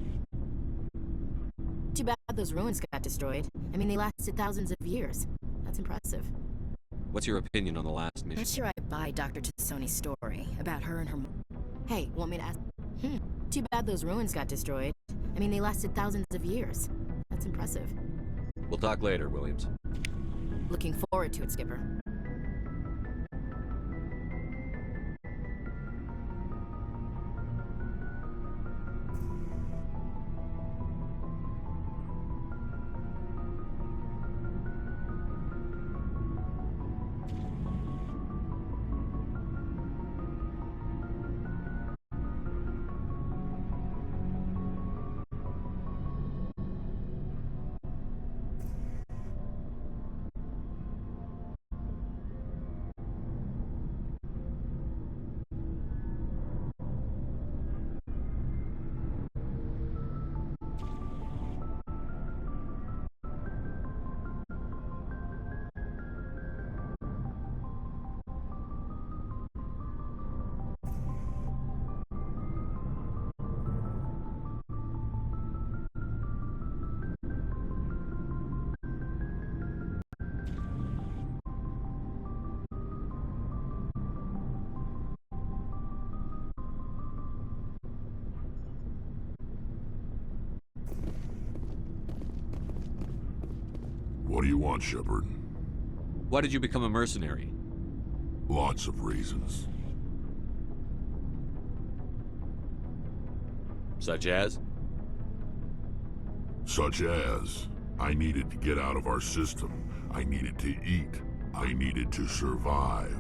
C: those ruins got destroyed. I mean, they lasted thousands of years. That's impressive.
I: What's your opinion on the last mission?
C: Not sure I buy Dr. Tassoni's story about her and her mom. Hey, want me to ask? Too bad those ruins got destroyed. I mean, they lasted thousands of years. That's impressive.
I: We'll talk later, Williams.
C: Looking forward to it, Skipper.
D: What do you want, Shepard?
I: Why did you become a mercenary?
D: Lots of reasons.
I: Such as?
D: Such as, I needed to get out of our system. I needed to eat. I needed to survive.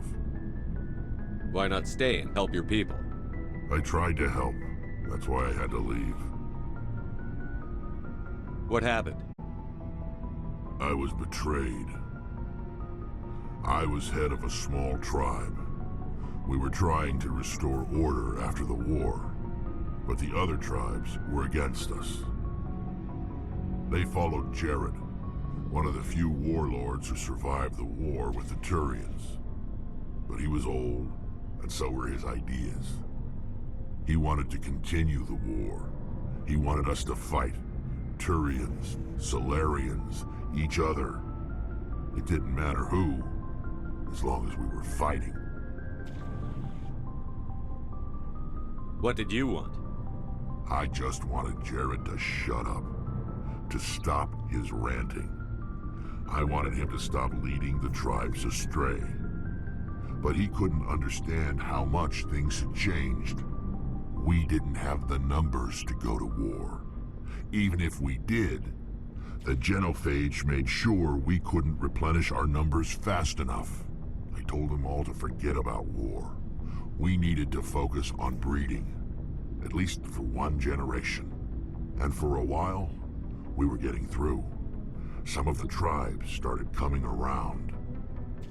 I: Why not stay and help your people?
D: I tried to help. That's why I had to leave.
I: What happened?
D: I was betrayed. I was head of a small tribe. We were trying to restore order after the war, but the other tribes were against us. They followed Jared, one of the few warlords who survived the war with the Turians. But he was old, and so were his ideas. He wanted to continue the war. He wanted us to fight. Turians, Solarians, each other. It didn't matter who, as long as we were fighting.
I: What did you want?
D: I just wanted Jared to shut up, to stop his ranting. I wanted him to stop leading the tribes astray. But he couldn't understand how much things had changed. We didn't have the numbers to go to war. Even if we did, the genophage made sure we couldn't replenish our numbers fast enough. I told them all to forget about war. We needed to focus on breeding, at least for one generation. And for a while, we were getting through. Some of the tribes started coming around.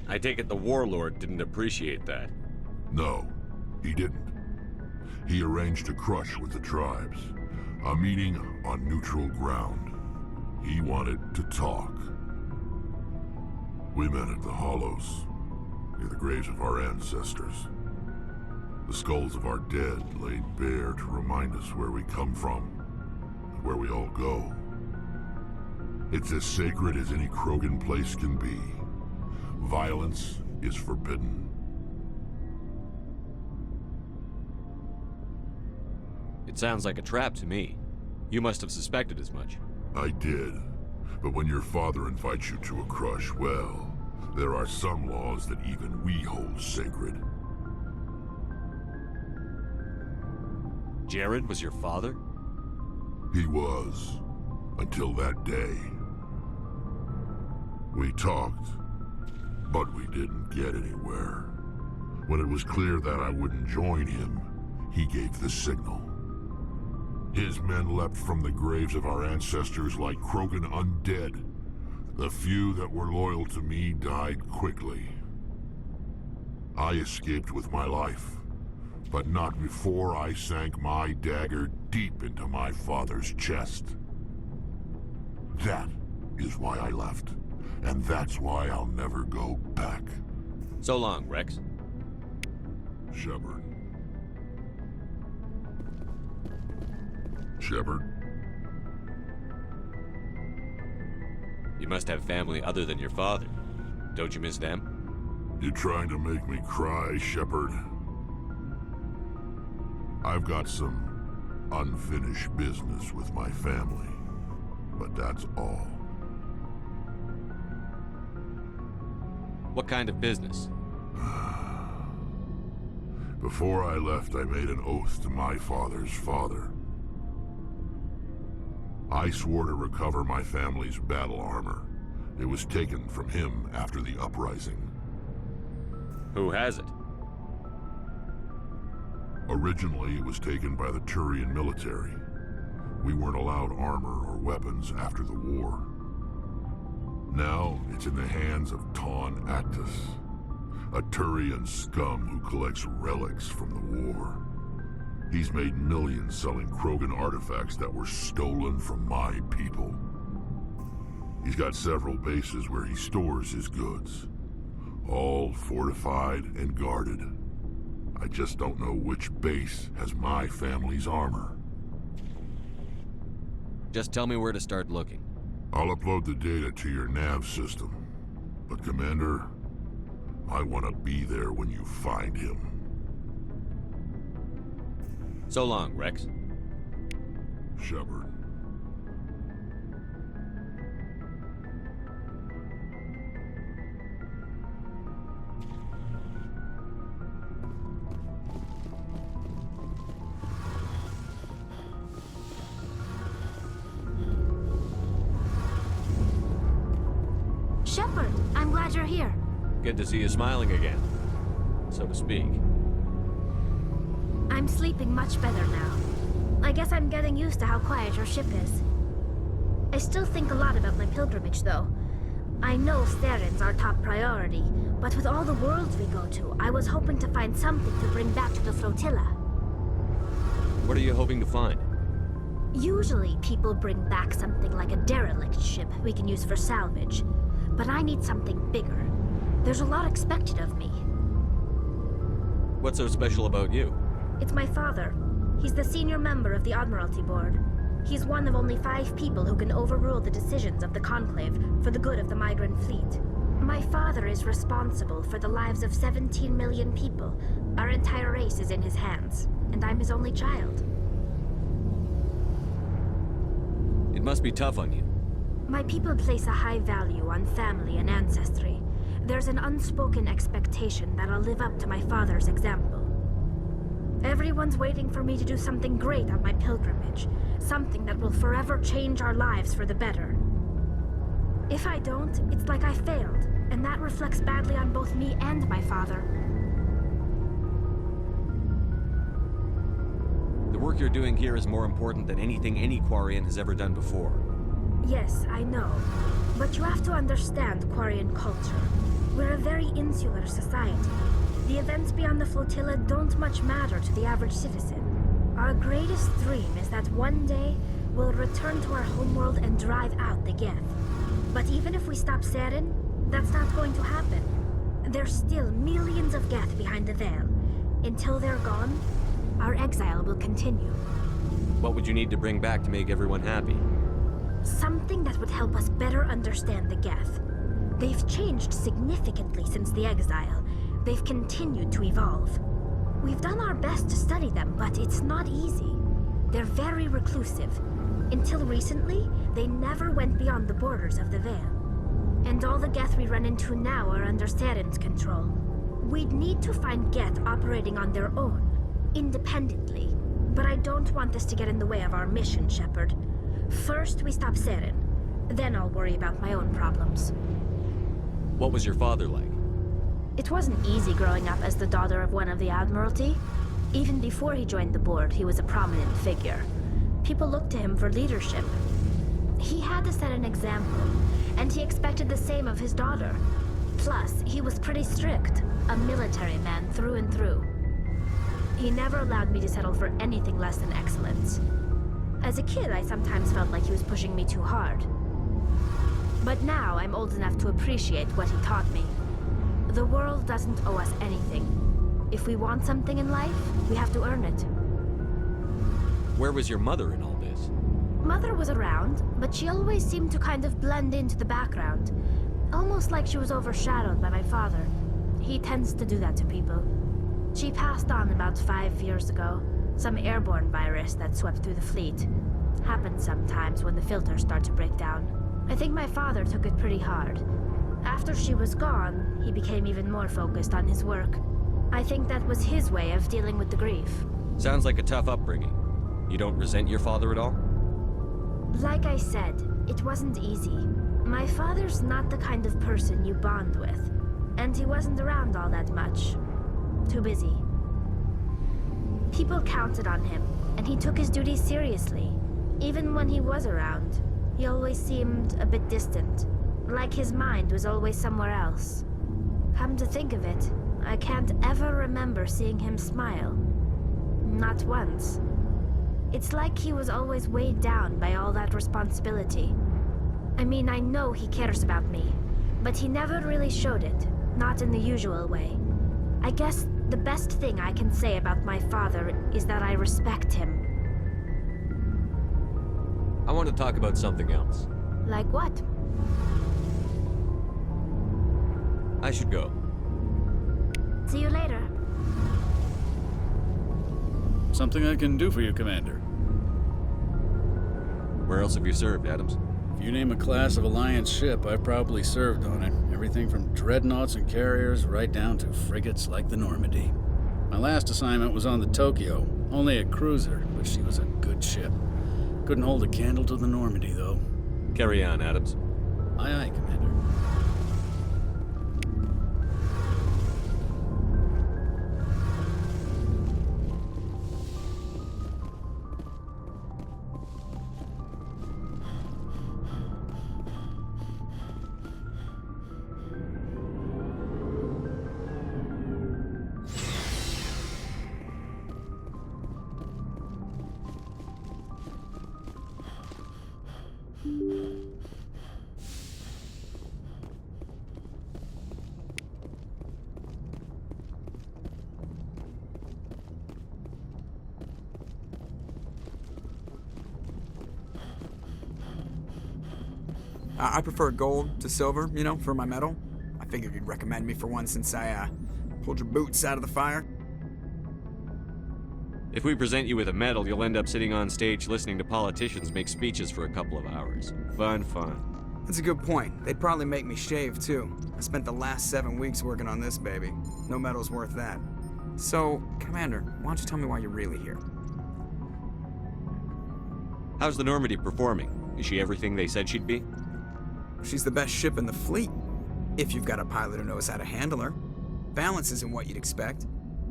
I: I take it the warlord didn't appreciate that.
D: No, he didn't. He arranged a crush with the tribes, a meeting on neutral ground. He wanted to talk. We met at the Hollows, near the graves of our ancestors. The skulls of our dead laid bare to remind us where we come from, and where we all go. It's as sacred as any Krogan place can be. Violence is forbidden.
I: It sounds like a trap to me. You must have suspected as much.
D: I did. But when your father invites you to a crush, well, there are some laws that even we hold sacred.
I: Jared was your father?
D: He was. Until that day. We talked, but we didn't get anywhere. When it was clear that I wouldn't join him, he gave the signal. His men leapt from the graves of our ancestors like Krogan undead. The few that were loyal to me died quickly. I escaped with my life, but not before I sank my dagger deep into my father's chest. That is why I left, and that's why I'll never go back.
I: So long, Rex.
D: Shepard. Shepard?
I: You must have family other than your father. Don't you miss them?
D: You trying to make me cry, Shepard? I've got some unfinished business with my family, but that's all.
I: What kind of business?
D: Before I left, I made an oath to my father's father. I swore to recover my family's battle armor. It was taken from him after the uprising.
I: Who has it?
D: Originally, it was taken by the Turian military. We weren't allowed armor or weapons after the war. Now, it's in the hands of Ton Actus, a Turian scum who collects relics from the war. He's made millions selling Krogan artifacts that were stolen from my people. He's got several bases where he stores his goods, all fortified and guarded. I just don't know which base has my family's armor.
I: Just tell me where to start looking.
D: I'll upload the data to your nav system. But Commander, I want to be there when you find him.
I: So long, Rex.
D: Shepard.
E: Shepard, I'm glad you're here.
I: Good to see you smiling again, so to speak.
E: I'm sleeping much better now. I guess I'm getting used to how quiet your ship is. I still think a lot about my pilgrimage, though. I know Steren's our top priority, but with all the worlds we go to, I was hoping to find something to bring back to the flotilla.
I: What are you hoping to find?
E: Usually, people bring back something like a derelict ship we can use for salvage. But I need something bigger. There's a lot expected of me.
I: What's so special about you?
E: It's my father. He's the senior member of the Admiralty Board. He's one of only 5 people who can overrule the decisions of the Conclave for the good of the migrant fleet. My father is responsible for the lives of 17 million people. Our entire race is in his hands, and I'm his only child.
I: It must be tough on you.
E: My people place a high value on family and ancestry. There's an unspoken expectation that I'll live up to my father's example. Everyone's waiting for me to do something great on my pilgrimage, something that will forever change our lives for the better. If I don't, it's like I failed, and that reflects badly on both me and my father.
I: The work you're doing here is more important than anything any Quarian has ever done before.
E: Yes, I know. But you have to understand Quarian culture. We're a very insular society. The events beyond the flotilla don't much matter to the average citizen. Our greatest dream is that one day we'll return to our homeworld and drive out the Geth. But even if we stop Saren, that's not going to happen. There's still millions of Geth behind the veil. Until they're gone, our exile will continue.
I: What would you need to bring back to make everyone happy?
E: Something that would help us better understand the Geth. They've changed significantly since the exile. They've continued to evolve. We've done our best to study them, but it's not easy. They're very reclusive. Until recently, they never went beyond the borders of the Veil. And all the Geth we run into now are under Saren's control. We'd need to find Geth operating on their own, independently. But I don't want this to get in the way of our mission, Shepard. First, we stop Saren. Then I'll worry about my own problems.
I: What was your father like?
E: It wasn't easy growing up as the daughter of one of the Admiralty. Even before he joined the board, he was a prominent figure. People looked to him for leadership. He had to set an example, and he expected the same of his daughter. Plus, he was pretty strict, a military man through and through. He never allowed me to settle for anything less than excellence. As a kid, I sometimes felt like he was pushing me too hard. But now I'm old enough to appreciate what he taught me. The world doesn't owe us anything. If we want something in life, we have to earn it.
I: Where was your mother in all this?
E: mother was around, but she always seemed to kind of blend into the background. Almost like she was overshadowed by my father. He tends to do that to people. She passed on about 5 years ago. Some airborne virus that swept through the fleet. Happens sometimes when the filters start to break down. I think my father took it pretty hard. After she was gone, he became even more focused on his work. I think that was his way of dealing with the grief.
I: Sounds like a tough upbringing. You don't resent your father at all?
E: Like I said, it wasn't easy. My father's not the kind of person you bond with. And he wasn't around all that much. Too busy. People counted on him, and he took his duties seriously. Even when he was around, he always seemed a bit distant. Like his mind was always somewhere else. Come to think of it, I can't ever remember seeing him smile. Not once. It's like he was always weighed down by all that responsibility. I mean, I know he cares about me, but he never really showed it, not in the usual way. I guess the best thing I can say about my father is that I respect him.
I: I want to talk about something else.
E: Like what?
I: I should go.
E: See you later.
Q: Something I can do for you, Commander.
I: Where else have you served, Adams?
Q: If you name a class of Alliance ship, I've probably served on it. Everything from dreadnoughts and carriers right down to frigates like the Normandy. My last assignment was on the Tokyo. Only a cruiser, but she was a good ship. Couldn't hold a candle to the Normandy, though.
I: Carry on, Adams.
Q: Aye, aye, Commander.
B: I prefer gold to silver, you know, for my medal. I figured you'd recommend me for one since I, pulled your boots out of the fire.
I: If we present you with a medal, you'll end up sitting on stage listening to politicians make speeches for a couple of hours. Fun.
B: That's a good point. They'd probably make me shave, too. I spent the last 7 weeks working on this baby. No medal's worth that. So, Commander, why don't you tell me why you're really here?
I: How's the Normandy performing? Is she everything they said she'd be?
B: She's the best ship in the fleet, if you've got a pilot who knows how to handle her. Balance isn't what you'd expect.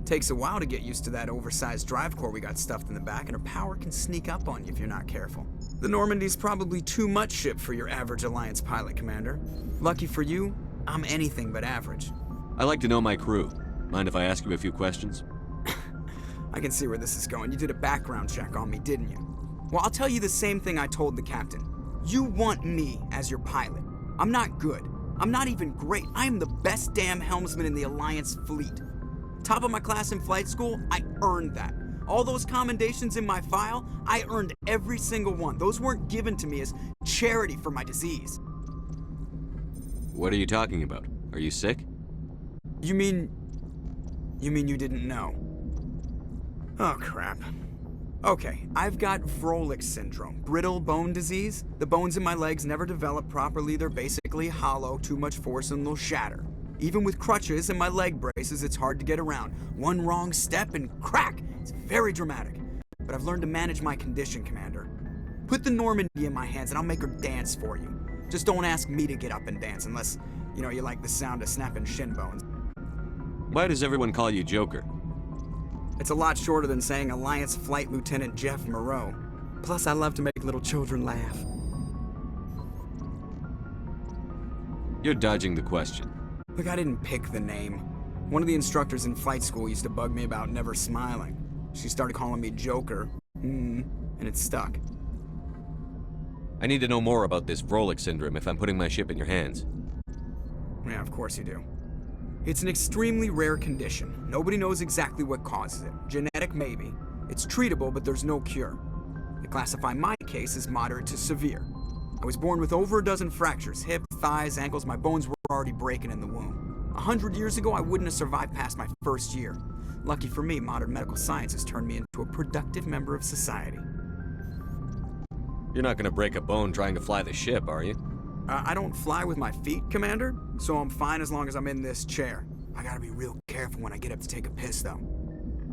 B: Takes a while to get used to that oversized drive core we got stuffed in the back, and her power can sneak up on you if you're not careful. The Normandy's probably too much ship for your average Alliance pilot, Commander. Lucky for you, I'm anything but average.
I: I like to know my crew. Mind if I ask you a few questions?
B: I can see where this is going. You did a background check on me, didn't you? Well, I'll tell you the same thing I told the captain. You want me as your pilot. I'm not good. I'm not even great. I am the best damn helmsman in the Alliance fleet. Top of my class in flight school, I earned that. All those commendations in my file, I earned every single one. Those weren't given to me as charity for my disease.
I: What are you talking about? Are you sick?
B: You mean you didn't know? Oh, crap. Okay, I've got Vrolik syndrome, brittle bone disease. The bones in my legs never develop properly. They're basically hollow, too much force and they'll shatter. Even with crutches and my leg braces, it's hard to get around. One wrong step and crack! It's very dramatic. But I've learned to manage my condition, Commander. Put the Normandy in my hands and I'll make her dance for you. Just don't ask me to get up and dance unless, you know, you like the sound of snapping shin bones.
I: Why does everyone call you Joker?
B: It's a lot shorter than saying Alliance Flight Lieutenant Jeff Moreau. Plus, I love to make little children laugh.
I: You're dodging the question.
B: Look, I didn't pick the name. One of the instructors in flight school used to bug me about never smiling. She started calling me Joker, and it stuck.
I: I need to know more about this Vrolik syndrome if I'm putting my ship in your hands.
B: Yeah, of course you do. It's an extremely rare condition. Nobody knows exactly what causes it. Genetic, maybe. It's treatable, but there's no cure. They classify my case is moderate to severe. I was born with over a dozen fractures, hip, thighs, ankles. My bones were already breaking in the womb. 100 years ago, I wouldn't have survived past my first year. Lucky for me, modern medical science has turned me into a productive member of society.
I: You're not gonna break a bone trying to fly the ship, are you?
B: I don't fly with my feet, Commander, so I'm fine as long as I'm in this chair. I gotta be real careful when I get up to take a piss, though.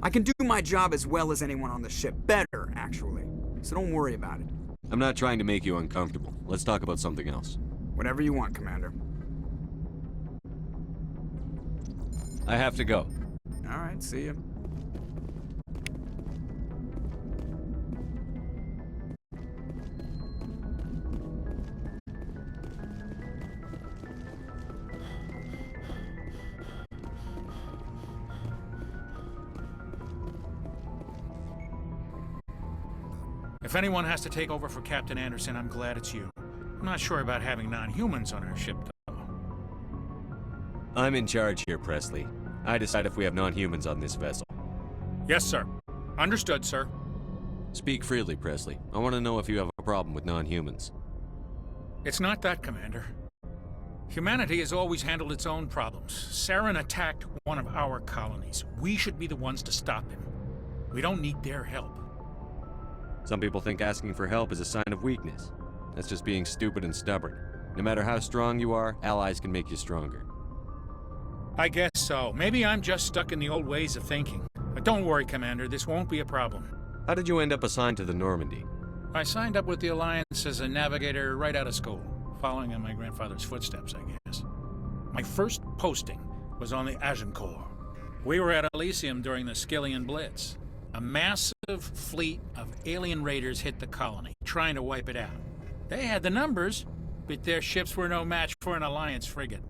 B: I can do my job as well as anyone on the ship. Better, actually. So don't worry about it.
I: I'm not trying to make you uncomfortable. Let's talk about something else.
B: Whatever you want, Commander.
I: I have to go.
B: All right, see ya.
R: If anyone has to take over for Captain Anderson, I'm glad it's you. I'm not sure about having non-humans on our ship, though.
I: I'm in charge here, Presley. I decide if we have non-humans on this vessel.
R: Yes, sir. Understood, sir.
I: Speak freely, Presley. I want to know if you have a problem with non-humans.
R: It's not that, Commander. Humanity has always handled its own problems. Saren attacked one of our colonies. We should be the ones to stop him. We don't need their help.
I: Some people think asking for help is a sign of weakness. That's just being stupid and stubborn. No matter how strong you are, allies can make you stronger.
R: I guess so. Maybe I'm just stuck in the old ways of thinking. But don't worry, Commander. This won't be a problem.
I: How did you end up assigned to the Normandy?
R: I signed up with the Alliance as a navigator right out of school, following in my grandfather's footsteps, I guess. My first posting was on the Agincourt. We were at Elysium during the Skillian Blitz. A massive fleet of alien raiders hit the colony, trying to wipe it out. They had the numbers, but their ships were no match for an Alliance frigate.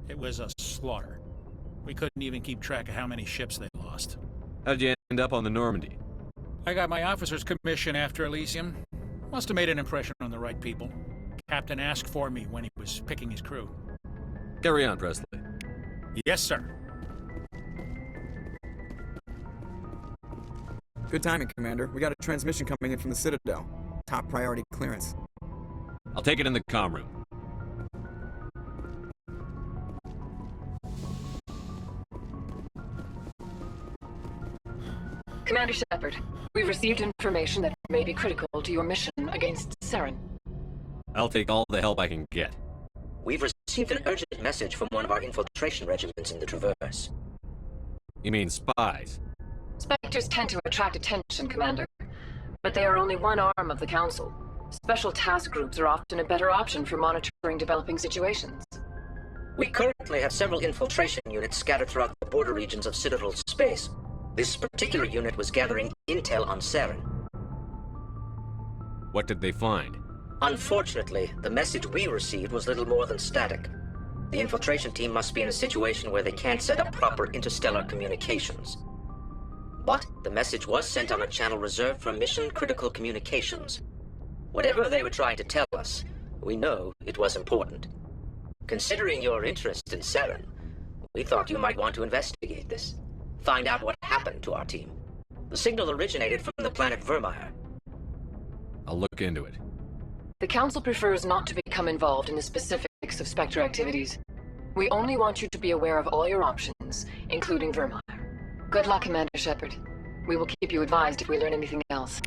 R: It was a slaughter. We couldn't even keep track of how many ships they lost.
I: How did you end up on the Normandy?
R: I got my officer's commission after Elysium. Must have made an impression on the right people. Captain asked for me when he was picking his crew.
I: Carry on, Presley.
R: Yes, sir.
B: Good timing, Commander. We got a transmission coming in from the Citadel. Top priority clearance.
I: I'll take it in the comm room.
J: Commander Shepard, we've received information that may be critical to your mission against Saren.
I: I'll take all the help I can get.
L: We've received an urgent message from one of our infiltration regiments in the Traverse.
I: You mean spies?
J: Spectres tend to attract attention, Commander. But they are only one arm of the Council. Special task groups are often a better option for monitoring developing situations.
L: We currently have several infiltration units scattered throughout the border regions of Citadel space. This particular unit was gathering intel on Saren.
I: What did they find?
L: Unfortunately, the message we received was little more than static. The infiltration team must be in a situation where they can't set up proper interstellar communications. But the message was sent on a channel reserved for mission-critical communications. Whatever they were trying to tell us, we know it was important. Considering your interest in Saren, we thought you might want to investigate this. Find out what happened to our team. The signal originated from the planet Vermeer.
I: I'll look into it.
J: The Council prefers not to become involved in the specifics of Spectre activities. We only want you to be aware of all your options, including Vermeer. Good luck, Commander Shepard. We will keep you advised if we learn anything else.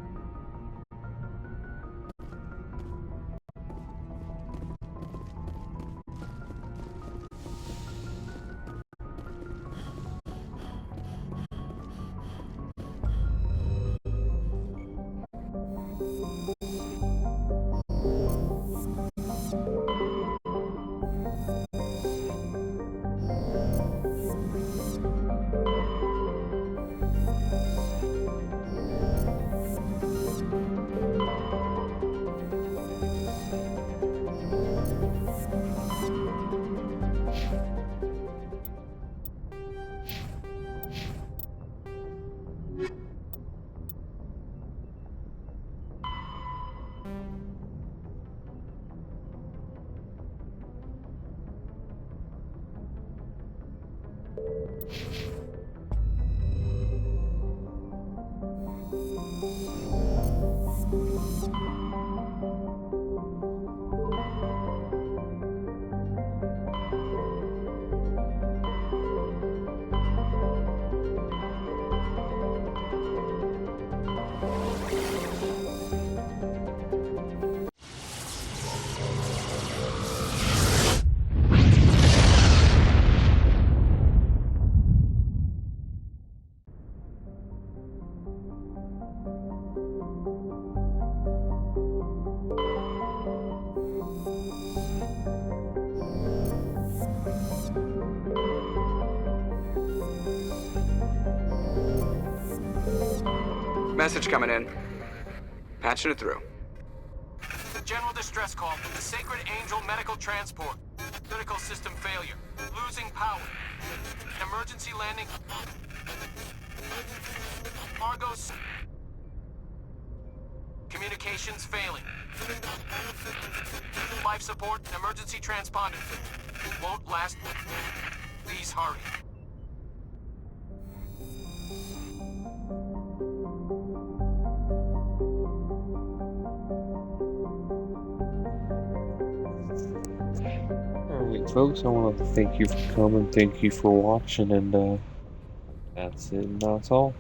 B: Message coming in. Patching it through.
A: General distress call. The Sacred Angel medical transport. Critical system failure. Losing power. Emergency landing. Argos. Communications failing. Life support. Emergency transponder. Won't last. Please hurry.
S: Alright folks, I want to thank you for coming, thank you for watching, and that's it, and that's all.